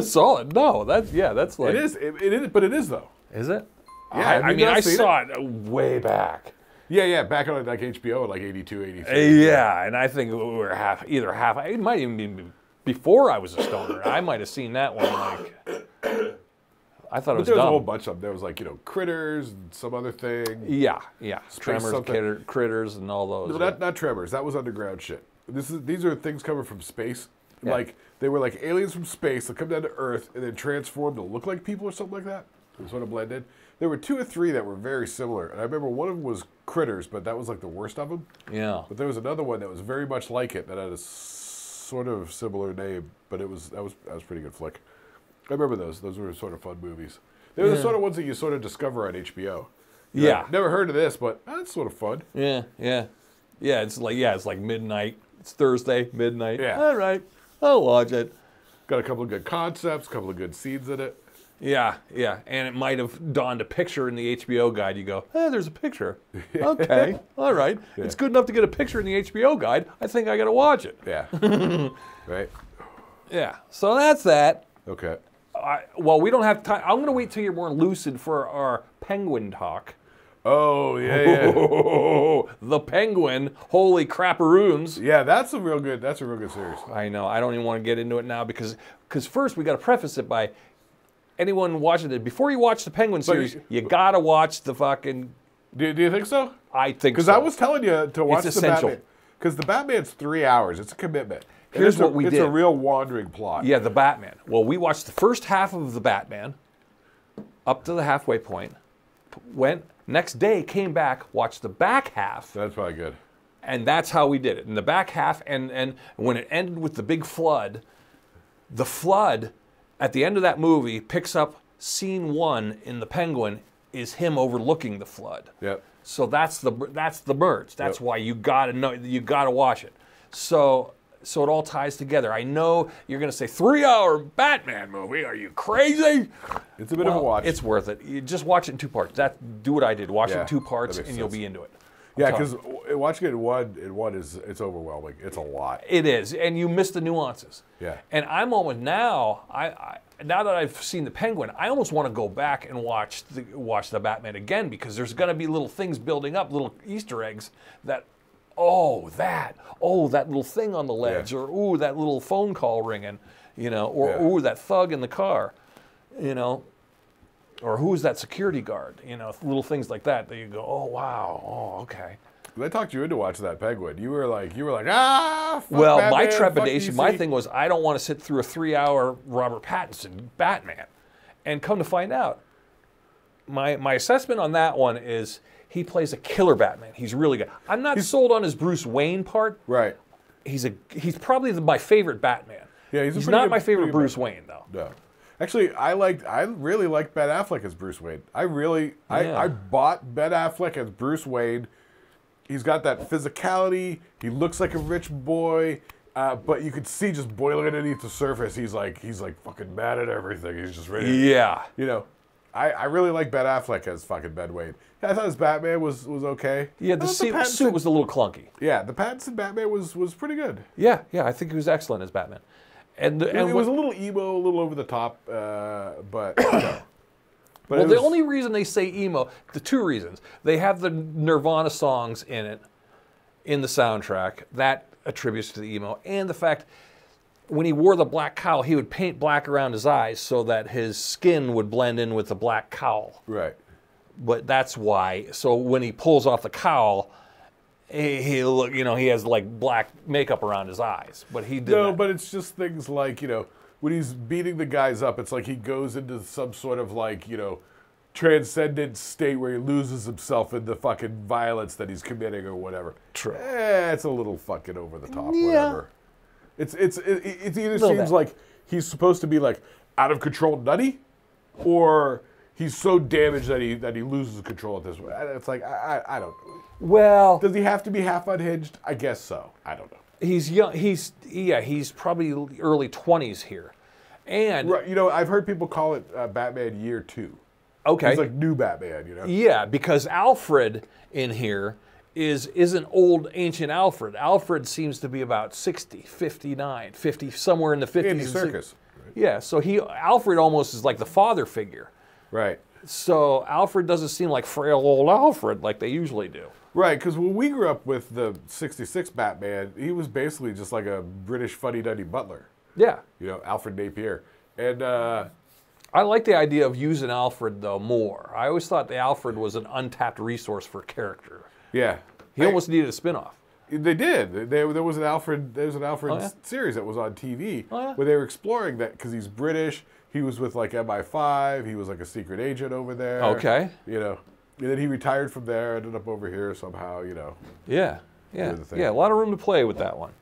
Solid? No, that's like it is. It is, but it is though. Is it? Yeah, I mean, I saw it way back. Yeah, back on like HBO in like 82, 83. Yeah, and I think we were either half. It might even be before I was a stoner. I might have seen that one like. I thought it was there was dumb. a whole bunch of them. There was like, Critters and some other thing. Yeah. Tremors, Critters, and all those. No, not Tremors. That was underground shit. These are things coming from space. Yeah. Like they were like aliens from space that come down to Earth and then transform to look like people or something like that. It sort of blended. There were 2 or 3 that were very similar, and I remember one of them was Critters, but that was like the worst of them. Yeah. But there was another one that was very much like it that had a sort of similar name, but that was a pretty good flick. I remember those. Those were sort of fun movies. They were the sort of ones that you sort of discover on HBO. Yeah. Like, never heard of this, but that's sort of fun. Yeah. It's like midnight. It's Thursday, midnight. Yeah. All right, I'll watch it. Got a couple of good concepts, a couple of good scenes in it. Yeah, and it might have dawned a picture in the HBO guide. You go, there's a picture. Okay, all right. Yeah. It's good enough to get a picture in the HBO guide. I think I got to watch it. Yeah. Right? Yeah, so that's that. Okay. Well, we don't have time. I'm going to wait till you're more lucid for our penguin talk. Oh, yeah. The Penguin. Holy crapperoons. Yeah, that's a real good series. I know. I don't even want to get into it now because first we got to preface it by anyone watching it. Before you watch the Penguin series, you got to watch the fucking... Do you think so? I think so. Because I was telling you to watch It's the essential. Batman. Because the Batman's 3 hours. It's a commitment. Here's what we did. It's a real wandering plot. Yeah, the Batman. Well, we watched the first half of the Batman up to the halfway point. Went next day, came back, watched the back half. That's probably good. And that's how we did it. In the back half, and when it ended with the big flood, the flood at the end of that movie picks up scene 1 in the Penguin is him overlooking the flood. Yep. So that's the merge. That's why you gotta know, you gotta watch it. So it all ties together. I know you're gonna say 3-hour Batman movie. Are you crazy? It's a bit of a watch. It's worth it. You just watch it in 2 parts. Do what I did. Watch it in 2 parts, that makes and you'll sense. be into it. Yeah, because watching it in one it's overwhelming. It's a lot. It is, and you miss the nuances. Yeah. And I'm almost now. Now that I've seen the Penguin, I almost want to go back and watch the Batman again because there's going to be little things building up, little Easter eggs that. That little thing on the ledge, or that little phone call ringing, or that thug in the car, or who's that security guard, little things like that you go, oh wow, oh okay. They talked you into watching that Penguin. You were like, ah, fuck Well, Batman, my fuck trepidation, DC. my thing was, I don't want to sit through a 3-hour Robert Pattinson Batman. And come to find out, my assessment on that one is he plays a killer Batman. He's really good. I'm not sold on his Bruce Wayne part. Right. He's probably my favorite Batman. Yeah, he's not my favorite Bruce Wayne though. No. Actually, I really liked Ben Affleck as Bruce Wayne. I bought Ben Affleck as Bruce Wayne. He's got that physicality. He looks like a rich boy, but you could see just boiling underneath the surface. He's like fucking mad at everything. He's just ready. Yeah. You know, I really like Ben Affleck as fucking Ben Wayne. I thought his Batman was okay. Yeah, the suit was a little clunky. Yeah, the Pattinson Batman was pretty good. Yeah, I think he was excellent as Batman. And it was a little emo, a little over the top, but you know. But well, the only reason they say emo, the two reasons. They have the Nirvana songs in it, in the soundtrack. That attributes to the emo. And the fact, when he wore the black cowl, he would paint black around his eyes so that his skin would blend in with the black cowl. Right. But that's why. So when he pulls off the cowl, he look, you know, he has like black makeup around his eyes. But he did No, but it's just things like, you know, when he's beating the guys up, it's like he goes into some sort of like, you know, transcendent state where he loses himself in the fucking violence that he's committing or whatever. True. It's a little fucking over the top, Yeah. whatever. It either seems like he's supposed to be like out of control nutty, or he's so damaged that he loses control at this way. It's like, I don't know. Well, Does he have to be half unhinged? I guess so. I don't know. he's young. He's probably early 20s here, and Right, you know, I've heard people call it Batman Year 2. okay, He's like new Batman, you know? yeah, because Alfred in here isn't old ancient Alfred. Alfred seems to be about 60, 59, 50, somewhere in the 50s. Andy Serkis. Yeah, so Alfred almost is like the father figure. Right. So Alfred doesn't seem like frail old Alfred like they usually do. Right, because when we grew up with the 66 Batman, he was basically just like a British fuddy-duddy butler. Yeah. You know, Alfred Napier. And I like the idea of using Alfred, though, more. I always thought the Alfred was an untapped resource for character. yeah. He almost needed a spin-off. They did. There was an Alfred Oh, yeah? series that was on TV Oh, yeah? where they were exploring that because he's British. He was with like MI5. He was like a secret agent over there. Okay. You know, and then he retired from there, ended up over here somehow. You know. Yeah, the thing. a lot of room to play with that one.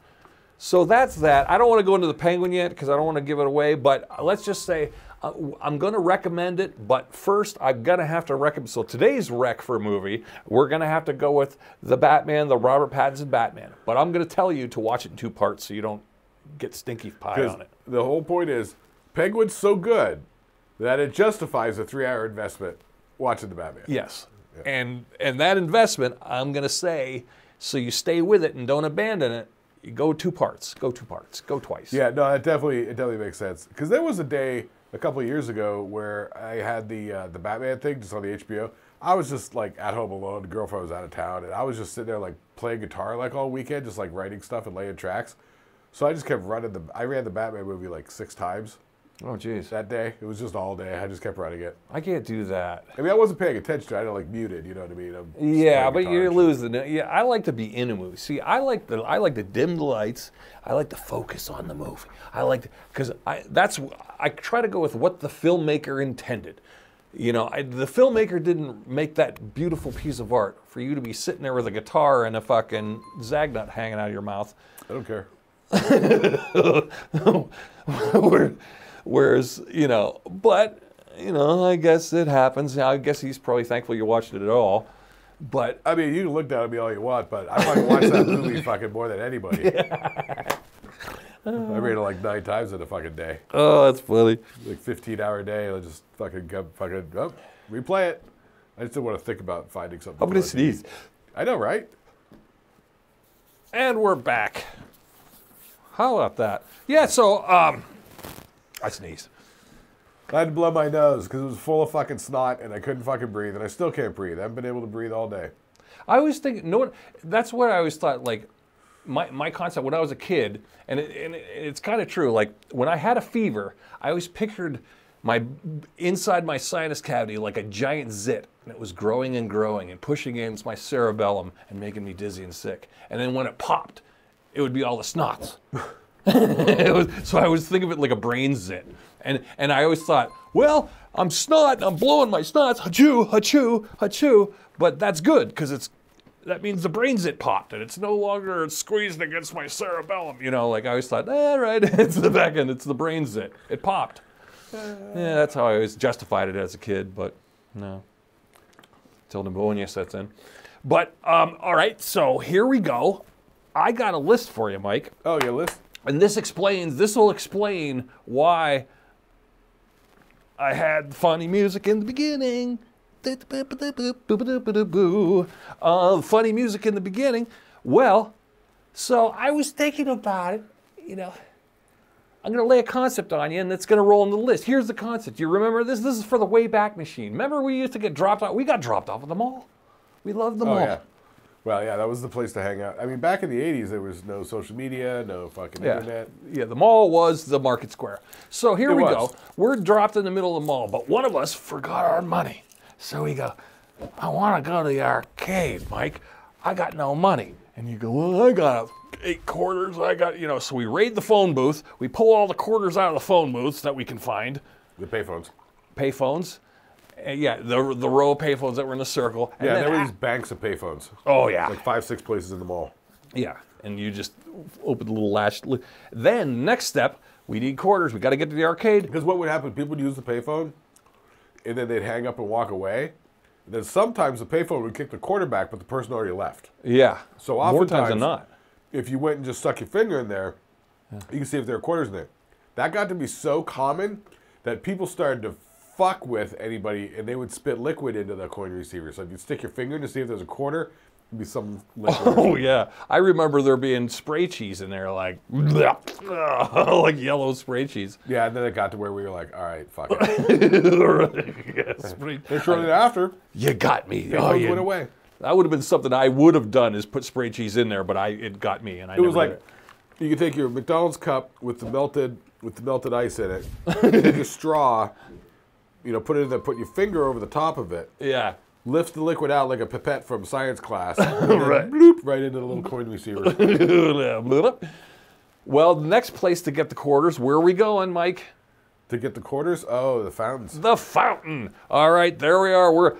So that's that. I don't want to go into the Penguin yet because I don't want to give it away, but let's just say I'm going to recommend it, but first I'm going to have to recommend. So today's rec for a movie, we're going to have to go with the Batman, the Robert Pattinson Batman. But I'm going to tell you to watch it in 2 parts so you don't get stinky pie on it. The whole point is Penguin's so good that it justifies a 3-hour investment watching the Batman. Yes. Yeah. And that investment, I'm going to say, so you stay with it and don't abandon it, you go 2 parts. Go 2 parts. Go twice. Yeah, no, it definitely makes sense. Because there was a day a couple of years ago where I had the Batman thing just on the HBO. I was just like at home alone. The girlfriend was out of town, and I was just sitting there like playing guitar like all weekend, just like writing stuff and laying tracks. So I just kept running I ran the Batman movie like 6 times. Oh, jeez. That day. It was just all day. I just kept running it. I can't do that. I mean, I wasn't paying attention to it. I didn't like muted, you know what I mean? Yeah, but you lose the. Yeah, I like to be in a movie. See, I like to dim the lights. I like to focus on the movie. Because I try to go with what the filmmaker intended. You know, the filmmaker didn't make that beautiful piece of art for you to be sitting there with a guitar and a fucking Zagnut hanging out of your mouth. I don't care. Whereas, you know, but, you know, I guess it happens. I guess he's probably thankful you watched it at all. But I mean, you can look down at me all you want, but I fucking watch that movie fucking more than anybody. I read it like 9 times in a fucking day. Oh, that's funny. Like 15-hour day. I'll just fucking replay it. I just didn't want to think about finding something. I'm going to sneeze. I know, right? And we're back. How about that? Yeah, so, I sneezed. I had to blow my nose because it was full of fucking snot and I couldn't fucking breathe, and I still can't breathe. I haven't been able to breathe all day. I always think, that's what I always thought, like, my concept when I was a kid, and it's kind of true, like, when I had a fever, I always pictured inside my sinus cavity like a giant zit, and it was growing and growing and pushing against my cerebellum and making me dizzy and sick. And then when it popped, it would be all the snots. So I was thinking of it like a brain zit. And I always thought, well, I'm snot, I'm blowing my snots, hachoo, hachoo, hachoo. But that's good, because that means the brain zit popped, and it's no longer squeezed against my cerebellum. You know, like I always thought, right, it's the back end, it's the brain zit. It popped. Yeah, that's how I always justified it as a kid, but no. Till pneumonia sets in. But, all right, so here we go. I got a list for you, Mike. Oh, your list? And this will explain why I had funny music in the beginning. Funny music in the beginning. Well, so I was thinking about it, you know. I'm going to lay a concept on you, and it's going to roll in the list. Here's the concept. You remember this? This is for the Wayback Machine. Remember we used to get dropped off? We got dropped off at the mall. We loved the mall. Yeah. Well, yeah, that was the place to hang out. I mean, back in the 80s, there was no social media, no fucking internet. Yeah, the mall was the market square. So here we go. We're dropped in the middle of the mall, but one of us forgot our money. So we go, I want to go to the arcade, Mike. I got no money. And you go, well, I got 8 quarters. I got, you know, so we raid the phone booth. We pull all the quarters out of the phone booths that we can find. The payphones. Payphones. Yeah, the row of payphones that were in the circle. And yeah, there were these banks of payphones. Oh, yeah. Like 5, 6 places in the mall. Yeah, and you just open the little latch. Then, next step, we need quarters. We got to get to the arcade. Because what would happen, people would use the payphone, and then they'd hang up and walk away. And then sometimes the payphone would kick the quarter back, but the person already left. Yeah, so more times than not. If you went and just stuck your finger in there, you can see if there are quarters in there. That got to be so common that people started to fuck with anybody, and they would spit liquid into the coin receiver. So if you stick your finger in to see if there's a quarter, it'd be some liquid. Oh yeah, I remember there being spray cheese in there, like like yellow spray cheese. Yeah, and then it got to where we were like, all right, fuck it. Yes, and shortly after, you got me. It went away. That would have been something I would have done, is put spray cheese in there, but it got me, and I. It was like, you could take your McDonald's cup with the melted ice in it, take a straw. You know, put it in there, put your finger over the top of it. Yeah. Lift the liquid out like a pipette from science class. Right. Bloop, right into the little coin receiver. Well, the next place to get the quarters, where are we going, Mike? To get the quarters? Oh, the fountains. The fountain. All right, there we are.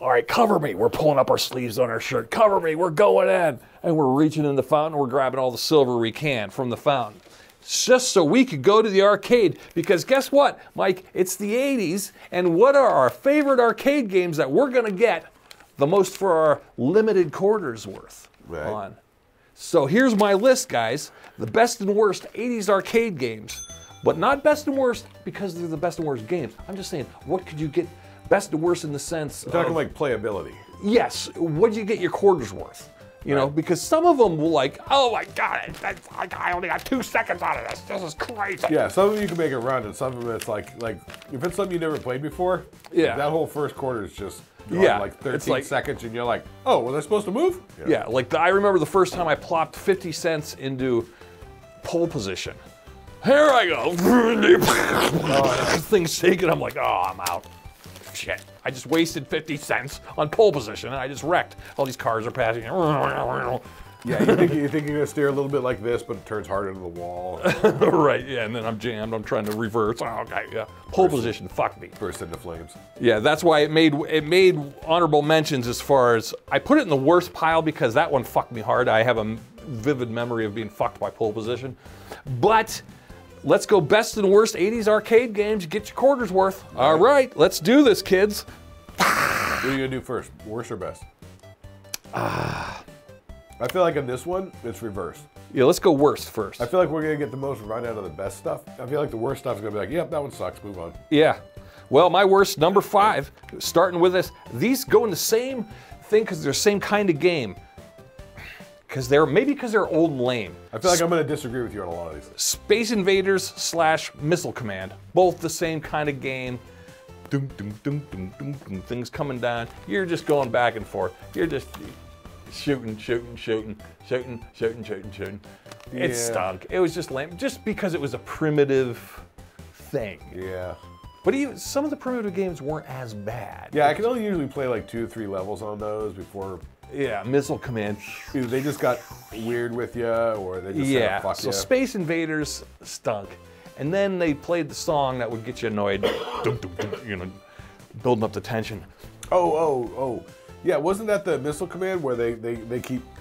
All right, cover me. We're pulling up our sleeves on our shirt. Cover me. We're going in. And we're reaching in the fountain. We're grabbing all the silver we can from the fountain. Just so we could go to the arcade, because guess what, Mike? It's the 80s, and what are our favorite arcade games that we're going to get the most for our limited quarters worth on? So here's my list, guys. The best and worst 80s arcade games, but not best and worst because they're the best and worst games. I'm just saying, what could you get best and worst in the sense You're talking like playability. Yes. What do you get your quarters worth? You know, because some of them will like, oh my God, I only got 2 seconds out of this. This is crazy. Yeah, some of them you can make it run, and some of them it's like if it's something you never played before, yeah, that whole first quarter is just like 13 seconds, and you're like, oh, was I supposed to move? Yeah, like I remember the first time I plopped 50 cents into pole position. Here I go. Thing's shaking. I'm like, oh, I'm out. Shit. I just wasted 50 cents on pole position, and I just wrecked. All these cars are passing. Yeah, you think you're gonna steer a little bit like this, but it turns hard into the wall. Right, yeah, and then I'm jammed. I'm trying to reverse. Oh, okay, yeah. Pole position, fuck me. Burst into flames. Yeah, that's why it made honorable mentions as far as, I put it in the worst pile because that one fucked me hard. I have a vivid memory of being fucked by pole position. But let's go best and worst 80s arcade games. Get your quarters worth. All right, let's do this, kids. What are you gonna do first, worst or best? I feel like in this one, it's reversed. Yeah, let's go worst first. I feel like we're gonna get the most run out of the best stuff. I feel like the worst stuff is gonna be like, yep, that one sucks, move on. Yeah. Well, my worst, number 5, starting with this. These go in the same thing because they're the same kind of game. Maybe because they're old and lame. I feel like I'm gonna disagree with you on a lot of these. Space Invaders / Missile Command. Both the same kind of game. Doom, doom, doom, doom, doom, doom, things coming down. You're just going back and forth. You're just shooting. It stunk. It was just lame. Just because it was a primitive thing. Yeah. But even some of the primitive games weren't as bad. Yeah, I can only usually play like 2 or 3 levels on those before. Yeah, Missile Command. Either they just got weird with you, or they just said, fuck so you. Space Invaders stunk. And then they played the song that would get you annoyed, dum, dum, dum, you know, building up the tension. Oh. Yeah, wasn't that the Missile Command where they're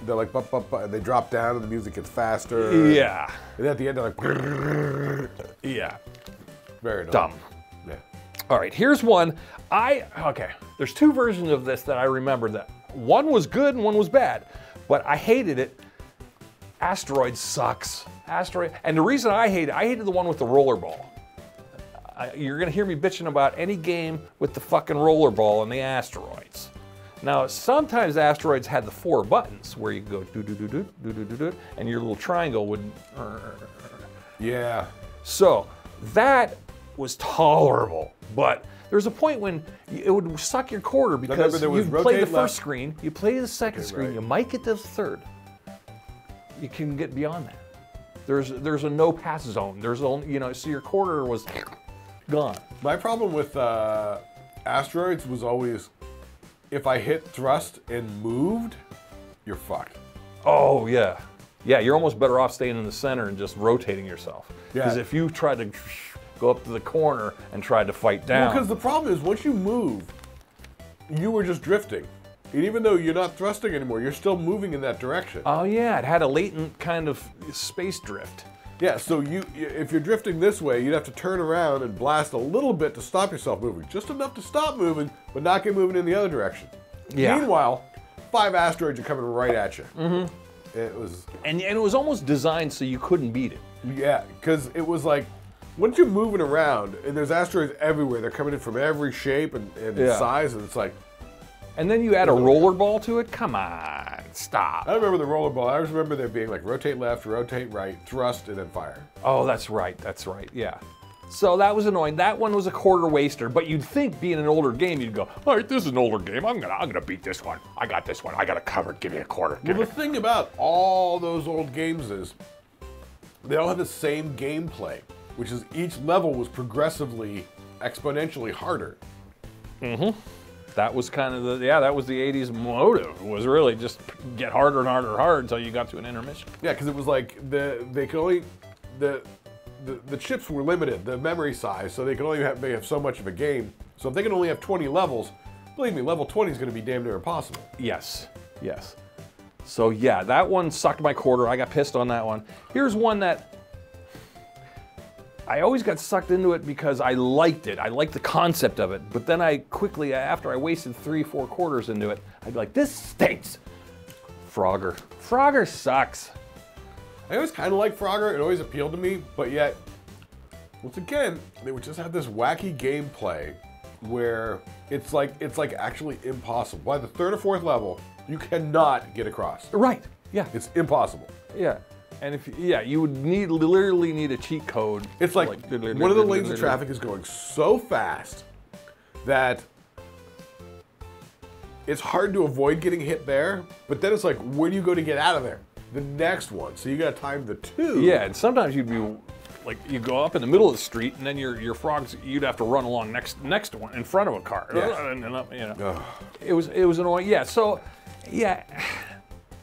like, bup, bup, bup, and they drop down and the music gets faster? Yeah. And at the end, they're like, yeah. Very annoying. Dumb. Yeah. All right, here's one. Okay, there's 2 versions of this that I remember that one was good and one was bad, but I hated it. Asteroid sucks. And the reason I hated the one with the rollerball. You're gonna hear me bitching about any game with the fucking rollerball and the asteroids. Now, sometimes asteroids had the 4 buttons where you go do do do do do do do do, and your little triangle would. Yeah. So that was tolerable, but there's a point when it would suck your quarter because you play the first screen, you play the second screen, right. You might get to the third. You can get beyond that. There's a no pass zone. There's only so your quarter was gone. My problem with asteroids was always, if I hit thrust and moved, you're fucked. Oh yeah, yeah. You're almost better off staying in the center and just rotating yourself. Because if you tried to go up to the corner and tried to fight down. Well, because the problem is once you move, you were just drifting. And even though you're not thrusting anymore, you're still moving in that direction. Oh yeah, it had a latent kind of space drift. Yeah, so if you're drifting this way, you'd have to turn around and blast a little bit to stop yourself moving. Just enough to stop moving, but not get moving in the other direction. Yeah. Meanwhile, 5 asteroids are coming right at you. Mm-hmm. It was... And it was almost designed so you couldn't beat it. Yeah, because it was like, once you're moving around, and there's asteroids everywhere, they're coming in from every shape and size, and it's like... And then you add a rollerball to it? Come on, stop. I don't remember the rollerball. I just remember there being like rotate left, rotate right, thrust, and then fire. Oh, that's right, yeah. So that was annoying. That one was a quarter waster, but you'd think being an older game, you'd go, all right, this is an older game. I'm gonna beat this one. I got this one. I got it covered. Give me a quarter. Well, the thing about all those old games is they all have the same gameplay, which is each level was progressively, exponentially harder. Mm-hmm. That was kind of that was the 80s motive, was really just get harder and harder and harder until you got to an intermission. Yeah, because it was like the chips were limited, the memory size, so they could only have so much of a game. So if they can only have 20 levels, believe me, level 20 is going to be damn near impossible. Yes. So yeah, that one sucked my quarter. I got pissed on that one. Here's one that I always got sucked into it because I liked it. I liked the concept of it. But then I quickly, after I wasted 3-4 quarters into it, I'd be like, this stinks. Frogger. Frogger sucks. I always kind of liked Frogger. It always appealed to me. But yet, once again, they would just have this wacky gameplay where it's like actually impossible. By the 3rd or 4th level, you cannot get across. Right. Yeah. It's impossible. Yeah. And you would literally need a cheat code. It's like one of the lanes of traffic is going so fast that it's hard to avoid getting hit there, but then it's like, where do you go to get out of there? The next one. So you got to time the 2. Yeah, and sometimes you'd be like, you go up in the middle of the street, and then your frogs, you'd have to run along next to one in front of a car. Yes. And up, it was annoying. Yeah. So, yeah.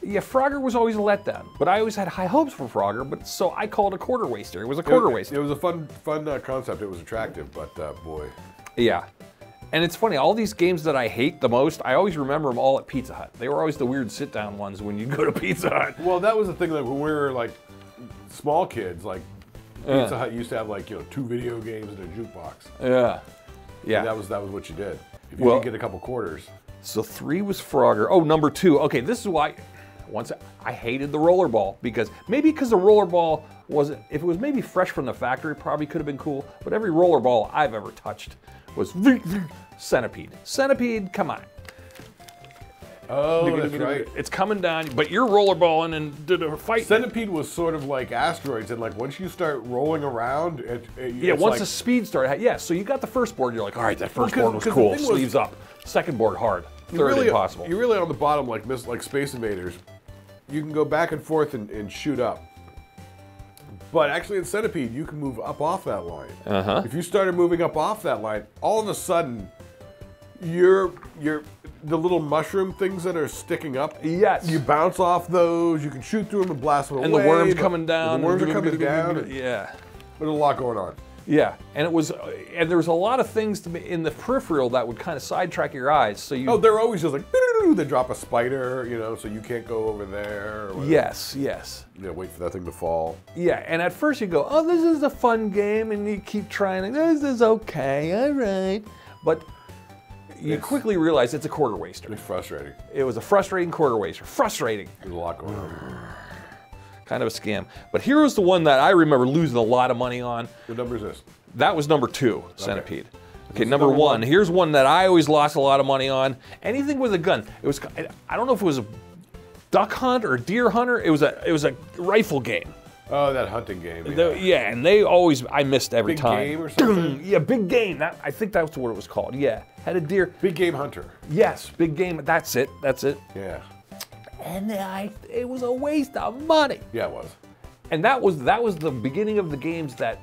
Yeah, Frogger was always a letdown, but I always had high hopes for Frogger, so I called it a quarter waster. It was a quarter waster. It was a fun concept. It was attractive, but boy. Yeah. And it's funny, all these games that I hate the most, I always remember them all at Pizza Hut. They were always the weird sit-down ones when you go to Pizza Hut. Well, that was the thing, like when we were like small kids, like Pizza Hut used to have like 2 video games and a jukebox. Yeah. Yeah. And that was what you did. If you could get a couple quarters. So 3 was Frogger. Oh, number 2. Okay, this is why. Once I hated the rollerball because the rollerball wasn't, if it was maybe fresh from the factory, it probably could have been cool, but every rollerball I've ever touched was Centipede. Centipede, come on. Oh, that's right. It's coming down, but you're rollerballing and did a fight. Centipede was sort of like asteroids, and like once you start rolling around, once the speed started, so you got the first board, you're like, all right, that first board was cool, sleeves up. Second board hard, third impossible. You're really on the bottom like Space Invaders. You can go back and forth and shoot up. But actually in Centipede, you can move up off that line. Uh-huh. If you started moving up off that line, all of a sudden, the little mushroom things that are sticking up. Yes. You bounce off those. You can shoot through them and blast them away. And the worms coming down. The worms are coming down. Yeah. There's a lot going on. Yeah, and there was a lot of things in the peripheral that would kind of sidetrack your eyes. So you. Oh, they're always just like they drop a spider, you know, so you can't go over there. Or yes, yes. Yeah, wait for that thing to fall. Yeah, and at first you go, oh, this is a fun game, and you keep trying. This is okay, all right, but you quickly realize it's a quarter waster. It's frustrating. It was a frustrating quarter waster. Frustrating. There's a lot going on. Kind of a scam. But here was the one that I remember losing a lot of money on. What number is this? That was number 2, Centipede. Okay, number 1. Here's one that I always lost a lot of money on. Anything with a gun. It was, I don't know if it was a duck hunt or a deer hunter. It was a rifle game. Oh, that hunting game. Yeah, and they always, I missed every time. Big game or something? Yeah, big game. I think that's what it was called. Yeah, had a deer. Big game hunter. Yes, big game. That's it. That's it. Yeah. And it was a waste of money. Yeah, it was. And that was the beginning of the games that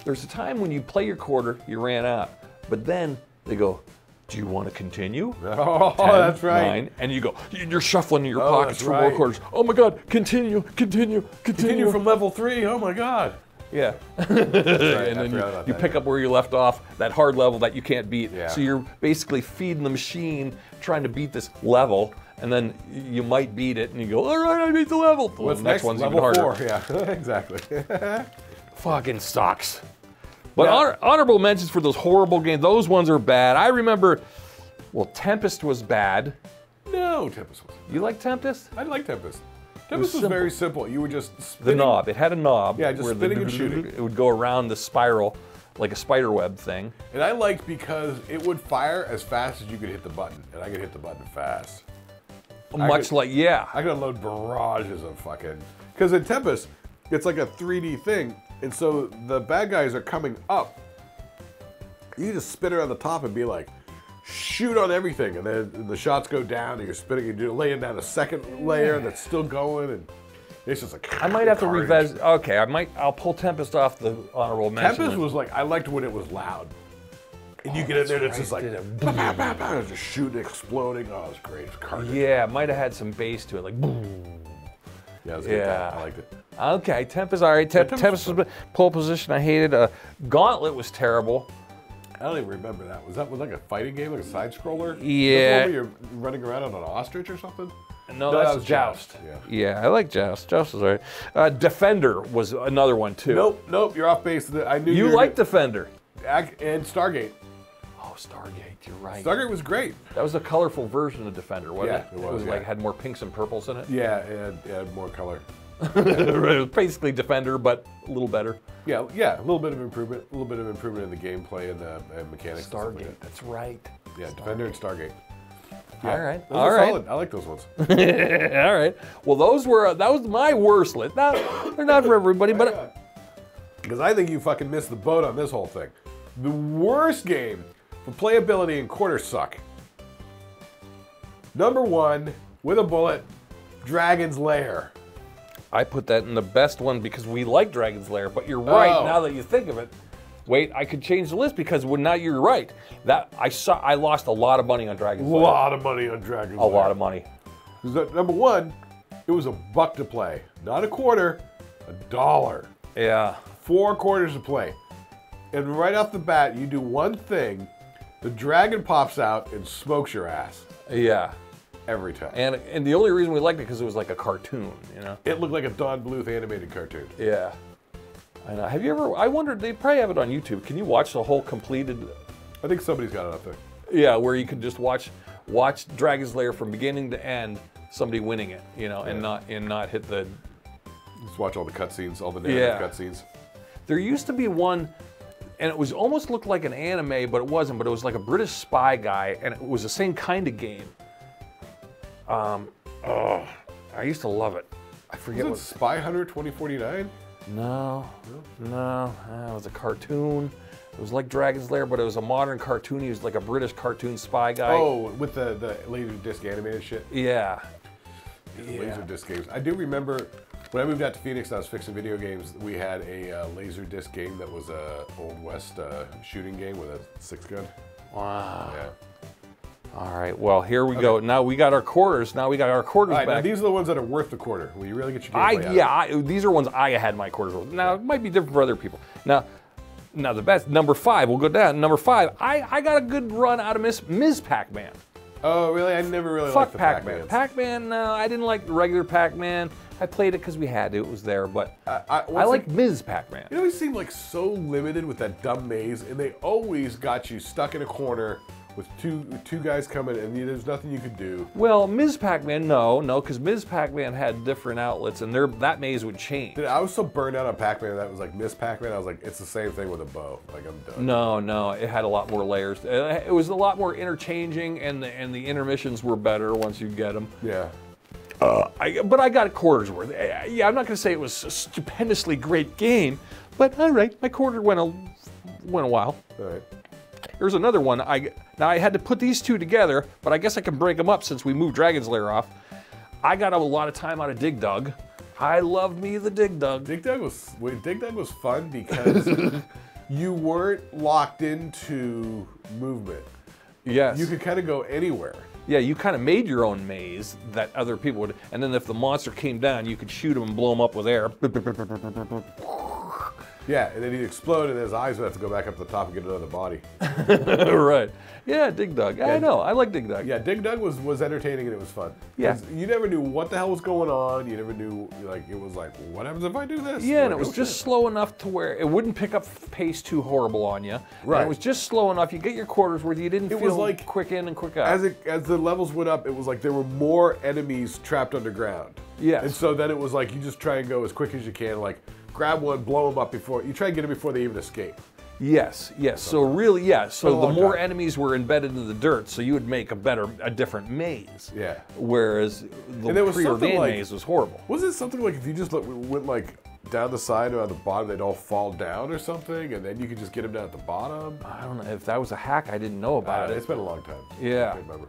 there's a time when you play your quarter, you ran out. But then they go, do you want to continue? Oh, 10, that's right. 9, and you go, you're shuffling in your pockets for more quarters. Oh my God, continue. Continue from level 3, oh my God. Yeah. Right, and then you pick up where you left off, that hard level that you can't beat. Yeah. So you're basically feeding the machine, trying to beat this level, and then you might beat it, and you go, all right, I beat the level. What's the next? one's Level even harder. 4, yeah, exactly. Fucking sucks. But honorable mentions for those horrible games, those ones are bad. I remember, well, Tempest was bad. No, Tempest wasn't. You like Tempest? I like Tempest. Tempest was very simple. You were just spinning. The knob. It had a knob. Yeah, just spinning and shooting. It would go around the spiral like a spider web thing. And I liked because it would fire as fast as you could hit the button. And I could hit the button fast. I could unload barrages of fucking... Because in Tempest, it's like a 3D thing. And so the bad guys are coming up. You just spin around the top and be like, shoot on everything. And then the shots go down and you're spinning and you're laying down a second layer that's still going. And it's just like... I might have to revisit... Okay, I'll pull Tempest off the honorable mention. Tempest was like, I liked when it was loud. And you get in there and it's just like, it's just shooting, exploding. Oh, it was great. It was carnage. Yeah, it might have had some bass to it, like boom. Yeah, it was good. I liked it. Okay, Tempest, all right. Tempest was pole position, I hated. Gauntlet was terrible. I don't even remember that. Was that like a fighting game, like a side scroller? Yeah. Where you're running around on an ostrich or something? No, that was Joust. Yeah, I like Joust. Joust was all right. Defender was another one too. Nope, you're off base. I knew you liked Defender. And Stargate. Oh, Stargate, you're right. Stargate was great. That was a colorful version of Defender, wasn't it? Yeah, it was. Like had more pinks and purples in it. Yeah, it had more color. It was basically Defender, but a little better. Yeah, a little bit of improvement. A little bit of improvement in the gameplay and the mechanics. Stargate, that's right. Yeah, Defender and Stargate. Yeah, all right. Those are solid. I like those ones. All right. Well, that was my worst list. They're not for everybody, but because I think you fucking missed the boat on this whole thing. The worst game for playability and quarters suck. Number 1, with a bullet, Dragon's Lair. I put that in the best one because we like Dragon's Lair, but you're right now that you think of it. Wait, I could change the list because now you're right. I lost a lot of money on Dragon's Lair. A lot of money on Dragon's Lair. A lot of money. Number 1, it was $1 to play. Not a quarter, $1. Yeah. 4 quarters to play. And right off the bat, you do one thing, the dragon pops out and smokes your ass. Yeah. Every time. And the only reason we liked it because it was like a cartoon, you know? It looked like a Don Bluth animated cartoon. Yeah. I know. Have you ever, I wondered, they probably have it on YouTube. Can you watch the whole completed? I think somebody's got it up there. Yeah, where you can just watch Dragon's Lair from beginning to end, somebody winning it, you know, and not hit the... Just watch all the cutscenes, all the narrative cutscenes. There used to be one, and it was almost looked like an anime, but it wasn't. But it was like a British spy guy, and it was the same kind of game. I used to love it. I forget what. Spy Hunter 2049? No, it was a cartoon. It was like Dragon's Lair, but it was a modern cartoon. He was like a British cartoon spy guy. Oh, with the laser disc animated shit. Yeah. Laser disc games. I do remember When I moved out to Phoenix and I was fixing video games, we had a laser disc game that was a Old West shooting game with a 6-gun. Wow. Yeah. All right, well, here we go. Now we got our quarters. Now we got our quarters All right, back. now these are the ones that are worth the quarter. Will you really get your game out? These are ones I had my quarters worth. Now, it might be different for other people. Now the best, number 5, we'll go down. Number 5, I got a good run out of Ms. Pac-Man. Oh, really? I never really Fuck liked the Pac-Man. Pac-Mans. Pac-Man, no, I didn't like the regular Pac-Man. I played it because we had to. It was there, but I like Ms. Pac-Man. You know, he seemed like so limited with that dumb maze, and they always got you stuck in a corner with two guys coming, and there's nothing you could do. Well, Ms. Pac-Man, no, because Ms. Pac-Man had different outlets, and that maze would change. Dude, I was so burned out on Pac-Man that was like Miss Pac-Man. I was like, it's the same thing with a bow. Like, I'm done. No, it had a lot more layers. It was a lot more interchanging, and the intermissions were better once you get them. Yeah. But I got a quarter's worth. Yeah, I'm not going to say it was a stupendously great game, but all right, my quarter went a while. All right. Here's another one. Now I had to put these two together, but I guess I can break them up since we moved Dragon's Lair off. I got a lot of time out of Dig Dug. I loved me the Dig Dug. Dig Dug was fun because you weren't locked into movement. Yes. You could kind of go anywhere. Yeah, you kind of made your own maze that other people would, and then if the monster came down, you could shoot him and blow him up with air. Yeah, and then he'd explode, and his eyes would have to go back up to the top and get another body. Right. Yeah, Dig Dug. I know. I like Dig Dug. Yeah, Dig Dug was entertaining and it was fun. Yeah. You never knew what the hell was going on. You never knew, like, it was like, what happens if I do this? Yeah, and it was just slow enough to where it wouldn't pick up pace too horrible on you. Right. And it was just slow enough. You get your quarters worth. You didn't feel like quick in and quick out. As the levels went up, it was like there were more enemies trapped underground. Yes. And so then it was like you just try and go as quick as you can, like grab one, blow them up before you try and get them before they even escape. Yes. So really, yeah. So the more time. enemies were embedded in the dirt, so you would make a different maze. Yeah. Whereas the preordained maze was horrible. Was it something like if you just went like down the side or on the bottom, they'd all fall down or something, and then you could just get them down at the bottom? I don't know if that was a hack. I didn't know about it. It's been a long time. Yeah. I can't remember.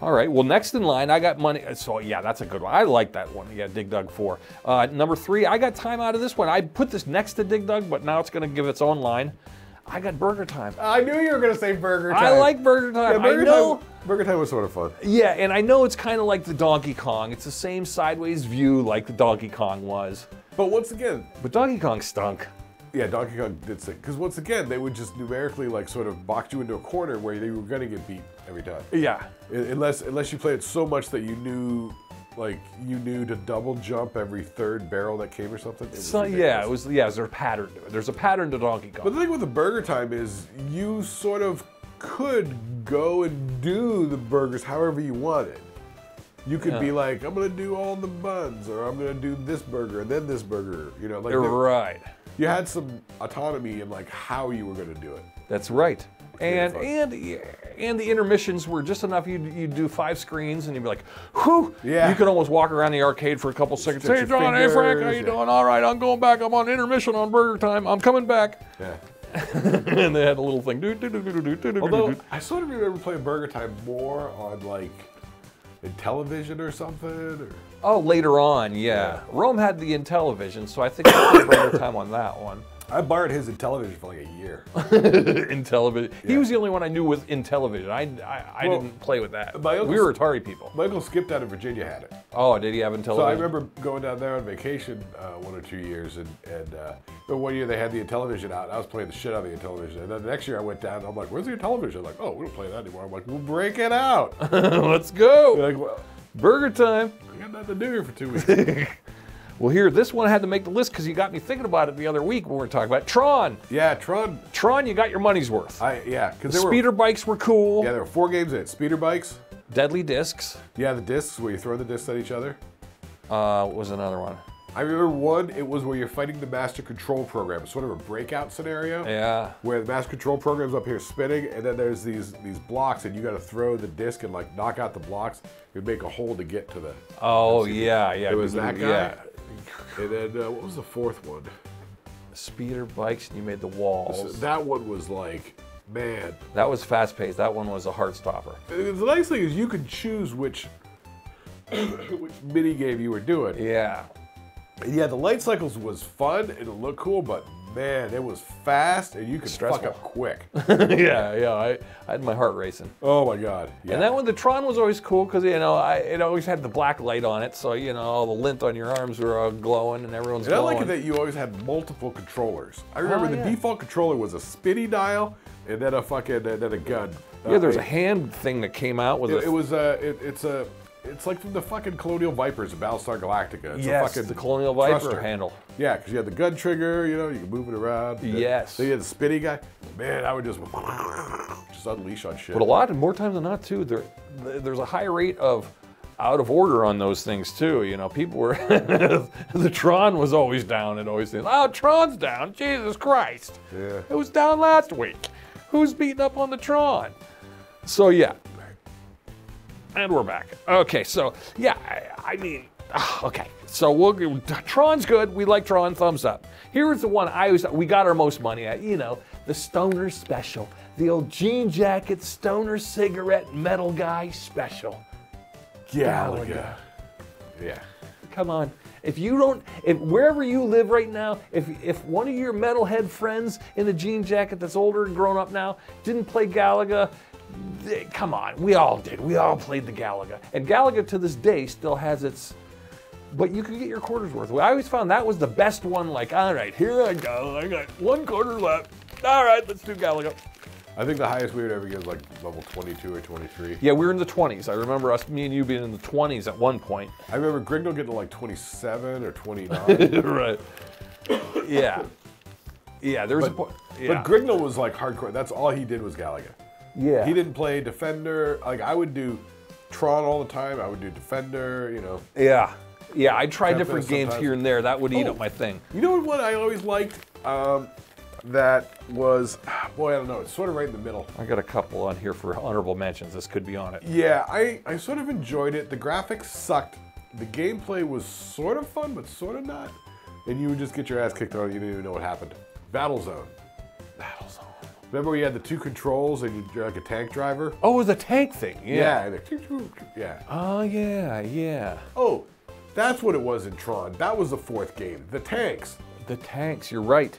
All right, well, next in line, I got money. So, yeah, that's a good one. I like that one. Yeah, Dig Dug 4. Number 3, I got time out of this one. I put this next to Dig Dug, but now it's going to give its own line. I got Burger Time. I knew you were going to say Burger Time. I like Burger Time. Yeah, Burger Time was sort of fun. Yeah, and I know it's kind of like the Donkey Kong. It's the same sideways view like the Donkey Kong was. But once again... But Donkey Kong stunk. Yeah, Donkey Kong did stink. Because once again, they would just numerically like sort of box you into a corner where you were going to get beat every time. Yeah. Unless you played it so much that you knew to double jump every third barrel that came or something. There's a pattern to it. There's a pattern to Donkey Kong. But the thing with the Burger Time is you sort of could go and do the burgers however you wanted. You could be like, I'm going to do all the buns, or I'm going to do this burger and then this burger. You know, like right. You had some autonomy in like how you were going to do it. That's right. And the intermissions were just enough. You'd do 5 screens and you'd be like, whew. Yeah. You could almost walk around the arcade for a couple seconds. Hey, John, hey, Frank, how you doing? All right, I'm going back. I'm on intermission on Burger Time. I'm coming back. Yeah. And they had a little thing. Although, I sort of remember playing Burger Time more on like in television or something. Or... Oh, later on, yeah. Rome had the Intellivision, so I think I played Burger Time on that one. I borrowed his Intellivision for like a year. Intellivision. Yeah. He was the only one I knew with Intellivision. I didn't play with that. We were Atari people. My uncle Skip down in Virginia had it. Oh, did he have Intellivision? So I remember going down there on vacation 1 or 2 years, and one year they had the Intellivision out. And I was playing the shit out of the Intellivision, and then the next year I went down. And I'm like, "Where's the Intellivision?" I'm like, "Oh, we don't play that anymore." I'm like, "We'll break it out. Let's go." Like, well, Burger Time. I got nothing to do here for 2 weeks. Well, here, this one had to make the list because you got me thinking about it the other week when we were talking about Tron. Yeah, Tron. Tron, you got your money's worth. Because the speeder bikes were cool. Yeah, there were 4 games in it. Speeder bikes. Deadly Discs. Yeah, the discs where you throw the discs at each other. What was another one? I remember one, it was where you're fighting the Master Control Program. It's sort of a breakout scenario. Yeah. Where the Master Control Program's up here spinning, and then there's these blocks, and you got to throw the disc and like knock out the blocks. You'd make a hole to get to the... Oh, yeah. It was that guy. Yeah. And then, what was the 4th one? Speeder bikes, and you made the walls. That one was like, man. That was fast-paced. That one was a heart stopper. The nice thing is you could choose which mini game you were doing. Yeah. Yeah, the light cycles was fun and it looked cool, but man, it was fast and you could fuck up quick. I had my heart racing. Oh my God. Yeah. And that one, the Tron was always cool because, you know, it always had the black light on it. So, you know, all the lint on your arms were all glowing and everyone's glowing. And I like it that you always had multiple controllers. I remember the default controller was a spinny dial and then then a gun. Yeah, there's a hand thing that came out with it's like from the fucking Colonial Vipers of Battlestar Galactica. It's the Colonial Viper handle. Yeah, because you had the gun trigger, you know, you could move it around. Yes. Then you had the spinny guy. Man, I would just unleash on shit. But more times than not, too, there's a high rate of out of order on those things, too. You know, people were, the Tron was always down and always saying, oh, Tron's down, Jesus Christ. Yeah. It was down last week. Who's beating up on the Tron? So, yeah. And we're back. Okay, so, yeah, I mean, okay. So, Tron's good. We like Tron, thumbs up. Here's the one we got our most money at, you know, the Stoner Special. The old jean jacket, Stoner cigarette, metal guy special. Galaga. Yeah. Come on. If wherever you live right now, if one of your metalhead friends in the jean jacket that's older and grown up now didn't play Galaga, come on, we all did. We all played the Galaga. And Galaga to this day still has its, but you could get your quarters worth. I always found that was the best one, like, all right, here I go. I got 1 quarter left. All right, let's do Galaga. I think the highest we would ever get was like level 22 or 23. Yeah, we were in the 20s. I remember me and you being in the 20s at one point. I remember Grignell getting to like 27 or 29. Right. Yeah. Yeah, there was a point. Yeah. But Grignell was like hardcore. That's all he did was Galaga. Yeah. He didn't play Defender. Like, I would do Tron all the time. I would do Defender, you know. Yeah. Yeah, I tried different games here and there. That would eat up my thing. You know what I always liked? That was, boy, I don't know. It's sort of right in the middle. I got a couple on here for honorable mentions. This could be on it. Yeah, I sort of enjoyed it. The graphics sucked. The gameplay was sort of fun, but sort of not. And you would just get your ass kicked on. You didn't even know what happened. Battlezone. Battlezone. Remember we had the 2 controls and you're like a tank driver? Oh, it was a tank thing. Yeah. Yeah. Oh, yeah, yeah. Oh, that's what it was in Tron. That was the 4th game. The tanks. The tanks, you're right.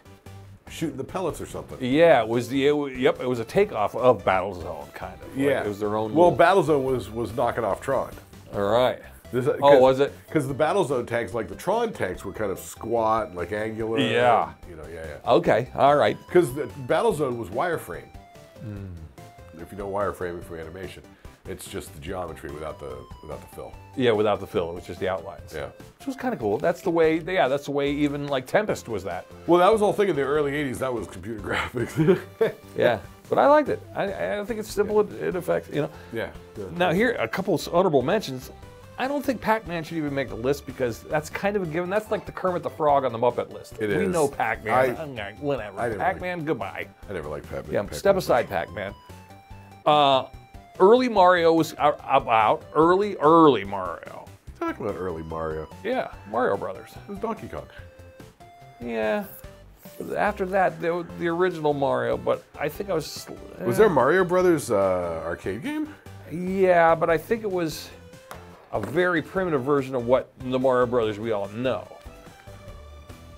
Shooting the pellets or something. Yeah, it was it was a takeoff of Battlezone, kind of. Yeah. Like it was their own. Well, Battlezone was knocking off Tron. All right. Was it? Because the Battlezone tanks, like the Tron tanks, were kind of squat and like angular. Yeah. And, you know, yeah. Okay, all right. Because the Battlezone was wireframe. If you know wireframing from animation, it's just the geometry without the fill. Yeah, without the fill, it was just the outlines. Yeah. Which was kind of cool. That's the way. Yeah, that's the way even like Tempest was that. Well, that was the whole thing in the early '80s. That was computer graphics. Yeah, but I liked it. I think it's simple. It affects, you know. Yeah. Now here, a couple of honorable mentions. I don't think Pac-Man should even make the list because that's kind of a given. That's like the Kermit the Frog on the Muppet list. It we is. know Pac-Man. Whatever. Pac-Man, goodbye. I never liked Pac-Man. Yeah, step aside, Pac-Man. Early Mario was about early Mario. Talking about early Mario. Yeah, Mario Brothers. It was Donkey Kong. Yeah. After that, the original Mario, but I think I was... Was there Mario Brothers arcade game? Yeah, but I think it was a very primitive version of what the Mario Brothers we all know.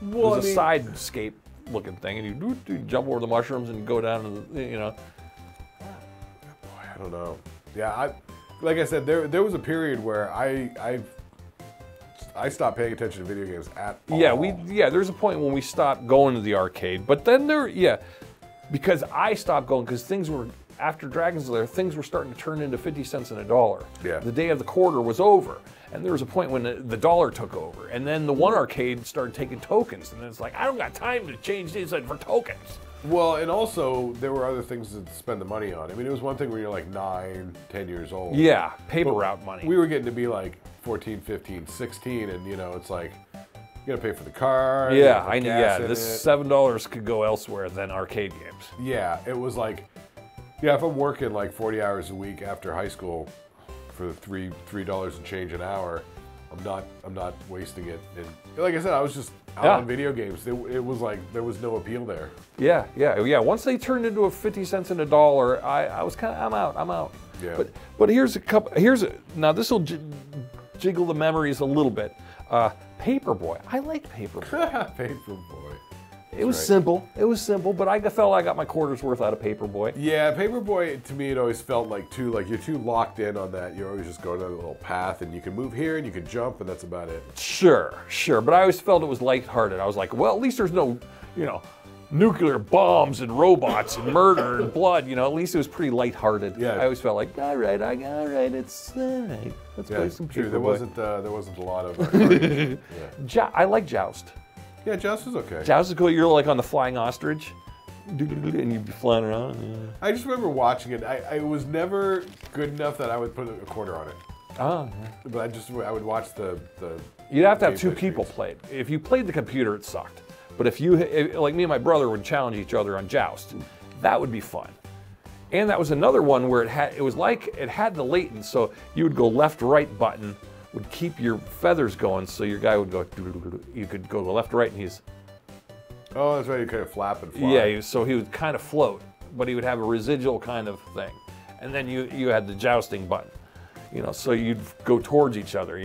Well, it was a sidescape looking thing, and you jump over the mushrooms and go down to the, you know. Boy, I don't know. Yeah, like I said, there was a period where I stopped paying attention to video games at all. Yeah, there's a point when we stopped going to the arcade, but then because I stopped going because things were, after Dragon's Lair, things were starting to turn into 50 cents and $1. Yeah. The day of the quarter was over, and there was a point when the dollar took over, and then the one arcade started taking tokens, and it's like, I don't got time to change these for tokens. Well, and also, there were other things to spend the money on. I mean, it was one thing when you're like 9, 10 years old. Yeah, paper route money. We were getting to be like 14, 15, 16, and you know, it's like, you gotta pay for the car. Yeah, this $7 could go elsewhere than arcade games. Yeah, it was like, yeah, if I'm working like 40 hours a week after high school for $3 and change an hour, I'm not wasting it. And like I said, I was just out on video games. It was like there was no appeal there. Yeah. Once they turned into a 50 cents and $1, I was kind of, I'm out. Yeah. But here's a couple. Now this will jiggle the memories a little bit. Paperboy. I like Paperboy. Paperboy. It was simple. It was simple, but I felt I got my quarter's worth out of Paperboy. Yeah, Paperboy, to me, it always felt like you're too locked in on that. You're always just going down a little path, and you can move here, and you can jump, and that's about it. Sure, but I always felt it was lighthearted. I was like, well, at least there's no, nuclear bombs and robots and murder and blood. At least it was pretty lighthearted. Yeah. I always felt like, all right, it's all right. Let's play some Paperboy. There wasn't a lot of. I like Joust. Yeah, Joust is okay. Joust is cool. You're like on the flying ostrich, and you'd be flying around. Yeah. I just remember watching it. I was never good enough that I would put a quarter on it. Oh, yeah. But I would watch the. You'd have to have two people play. If you played the computer, it sucked. But if like me and my brother would challenge each other on Joust, that would be fun. And that was another one where it had the latent, so you would go left-right button, would keep your feathers going, so your guy would go, you could go left, right, and he's... Oh, that's right, you kind of flap and fly. Yeah, so he would kind of float, but he would have a residual kind of thing. And then you had the jousting button, so you'd go towards each other,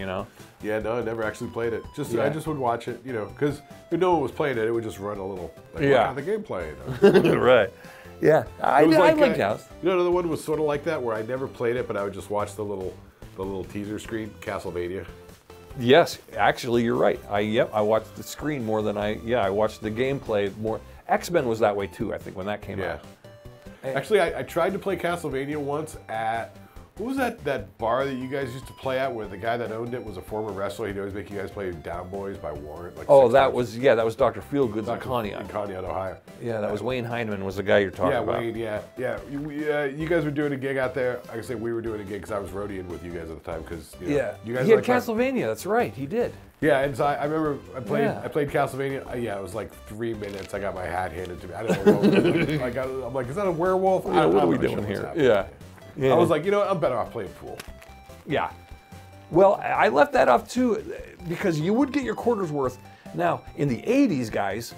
Yeah, no, I never actually played it. I just would watch it, because if no one was playing it, it would just run a little, what kind of the gameplay? Right. Yeah, I like Joust. Another one was sort of like that, where I never played it, but I would just watch the little teaser screen, Castlevania. Yes, actually, you're right. I watched the screen more than I watched the gameplay more. X-Men was that way too, I think, when that came out. Actually, I tried to play Castlevania once at, what was that bar that you guys used to play at, where the guy that owned it was a former wrestler? He'd always make you guys play Down Boys by Warrant. That was Dr. Feelgood's in Conneaut. In Conneaut, Ohio. Yeah, that was Wayne Heineman was the guy you're talking about. Wayne, yeah. You guys were doing a gig out there. Like I say, we were doing a gig because I was roadieing with you guys at the time. You guys he had Castlevania, that's right, he did. Yeah, and so I remember I played Castlevania. It was like 3 minutes. I got my hat handed to me. I don't know what was I'm like, is that a werewolf? What are we doing here? Yeah. I was like, I'm better off playing pool. Yeah. Well, I left that off too because you would get your quarter's worth. Now, in the 80s, guys,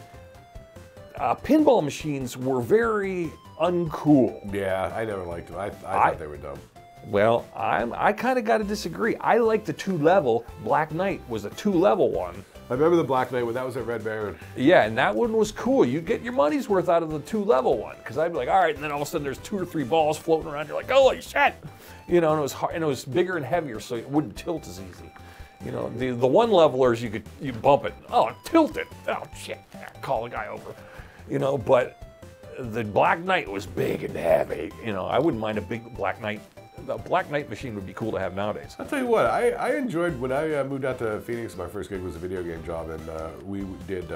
pinball machines were very uncool. Yeah, I never liked them. I thought they were dumb. Well, I kind of got to disagree. I like the 2-level. Black Knight was a 2-level one. I remember the Black Knight when that was at Red Baron. Yeah, and that one was cool. You get your money's worth out of the 2-level one, because I'd be like, all right, and then all of a sudden there's 2 or 3 balls floating around. You're like, holy shit! And it was hard, and it was bigger and heavier, so it wouldn't tilt as easy. The 1-levelers you bump it. Oh, tilt it. Oh shit! Call the guy over. But the Black Knight was big and heavy. I wouldn't mind a big Black Knight. The Black Knight machine would be cool to have nowadays. I'll tell you what, I enjoyed when I moved out to Phoenix. My first gig was a video game job, and we did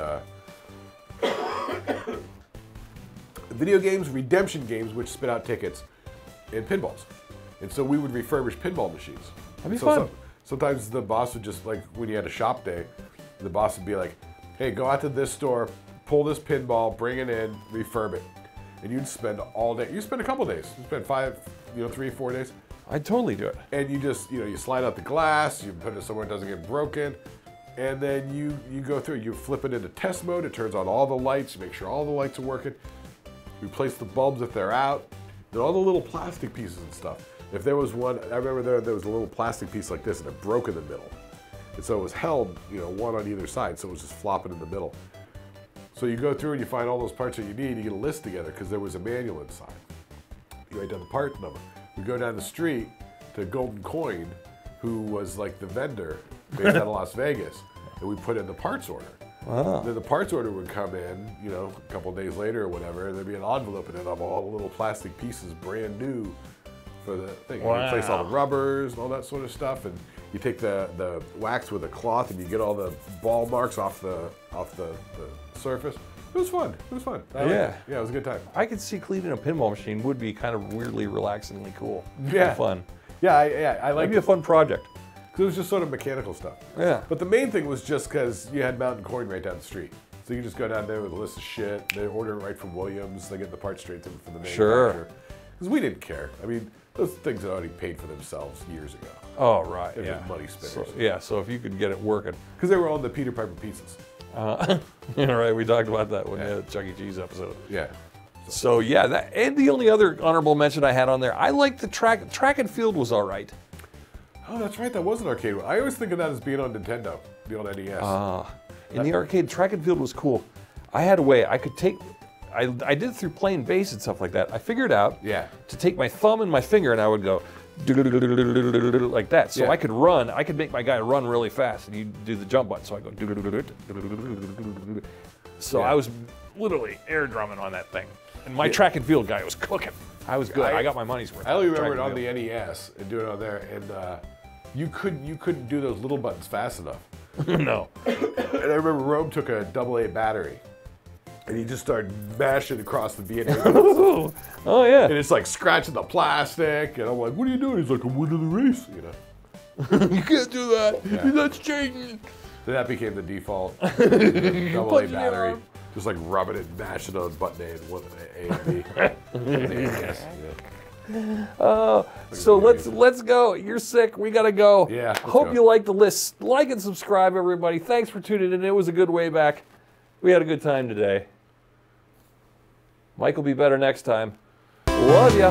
video games, redemption games, which spit out tickets, and pinballs. And so we would refurbish pinball machines. That'd be fun. Sometimes the boss would just, like when you had a shop day, the boss would be like, hey, go out to this store, pull this pinball, bring it in, refurb it. And you'd spend all day. You'd spend a couple days. You'd spend 3 or 4 days. I'd totally do it. And you just, you slide out the glass, you put it somewhere it doesn't get broken, and then you go through, you flip it into test mode, it turns on all the lights, you make sure all the lights are working, replace the bulbs if they're out, and all the little plastic pieces and stuff. If there was one, I remember there was a little plastic piece like this and it broke in the middle. And so it was held, one on either side, so it was just flopping in the middle. So you go through and you find all those parts that you need, you get a list together because there was a manual inside. You write down the part number. We go down the street to Golden Coin, who was like the vendor based out of Las Vegas, and we put in the parts order. Wow. Then the parts order would come in, a couple of days later or whatever, and there'd be an envelope in it of all the little plastic pieces, brand new for the thing. Wow. You replace all the rubbers and all that sort of stuff, and you take the wax with a cloth and you get all the ball marks off the surface. It was fun. It was fun. Yeah, it was a good time. I could see cleaning a pinball machine would be kind of weirdly, relaxingly cool. Yeah, fun. Yeah, I like. It'd be a fun project. Because it was just sort of mechanical stuff. Yeah. But the main thing was just because you had Mountain Coin right down the street. So you just go down there with a list of shit. They order it right from Williams. They get the parts straight to them from the manufacturer. Sure. Because we didn't care. I mean, those things had already paid for themselves years ago. Oh, right. They're just money spinners. So if you could get it working. Because they were on the Peter Piper pizzas. Right, we talked about that when we had the Chuck E. Cheese episode. Yeah. So and the only other honorable mention I had on there, I liked the track and field was all right. Oh, that's right. That was an arcade one. I always think of that as being on Nintendo, the old NES. In the arcade, track and field was cool. I had a way I could take. I did it through playing bass and stuff like that. I figured out to take my thumb and my finger and I would go like that. So I could run. I could make my guy run really fast, and you do the jump button. So I go. So I was literally air drumming on that thing, and my track and field guy was cooking. I was good. I got my money's worth. I only remember it on the NES and doing it on there, and you couldn't do those little buttons fast enough. No. And I remember Rome took a AA battery, and he just started mashing across the Vietnam. Oh yeah. And it's like scratching the plastic, and I'm like, "What are you doing?" He's like, "I'm winning the race," you know. You can't do that. Yeah. That's cheating. Then that became the default. AA battery. Just like rubbing it, mashing on button A and one A and B. So let's go. You're sick. We gotta go. Yeah. Hope you like the list. Like and subscribe, everybody. Thanks for tuning in. It was a good way back. We had a good time today. Mike will be better next time. Love ya.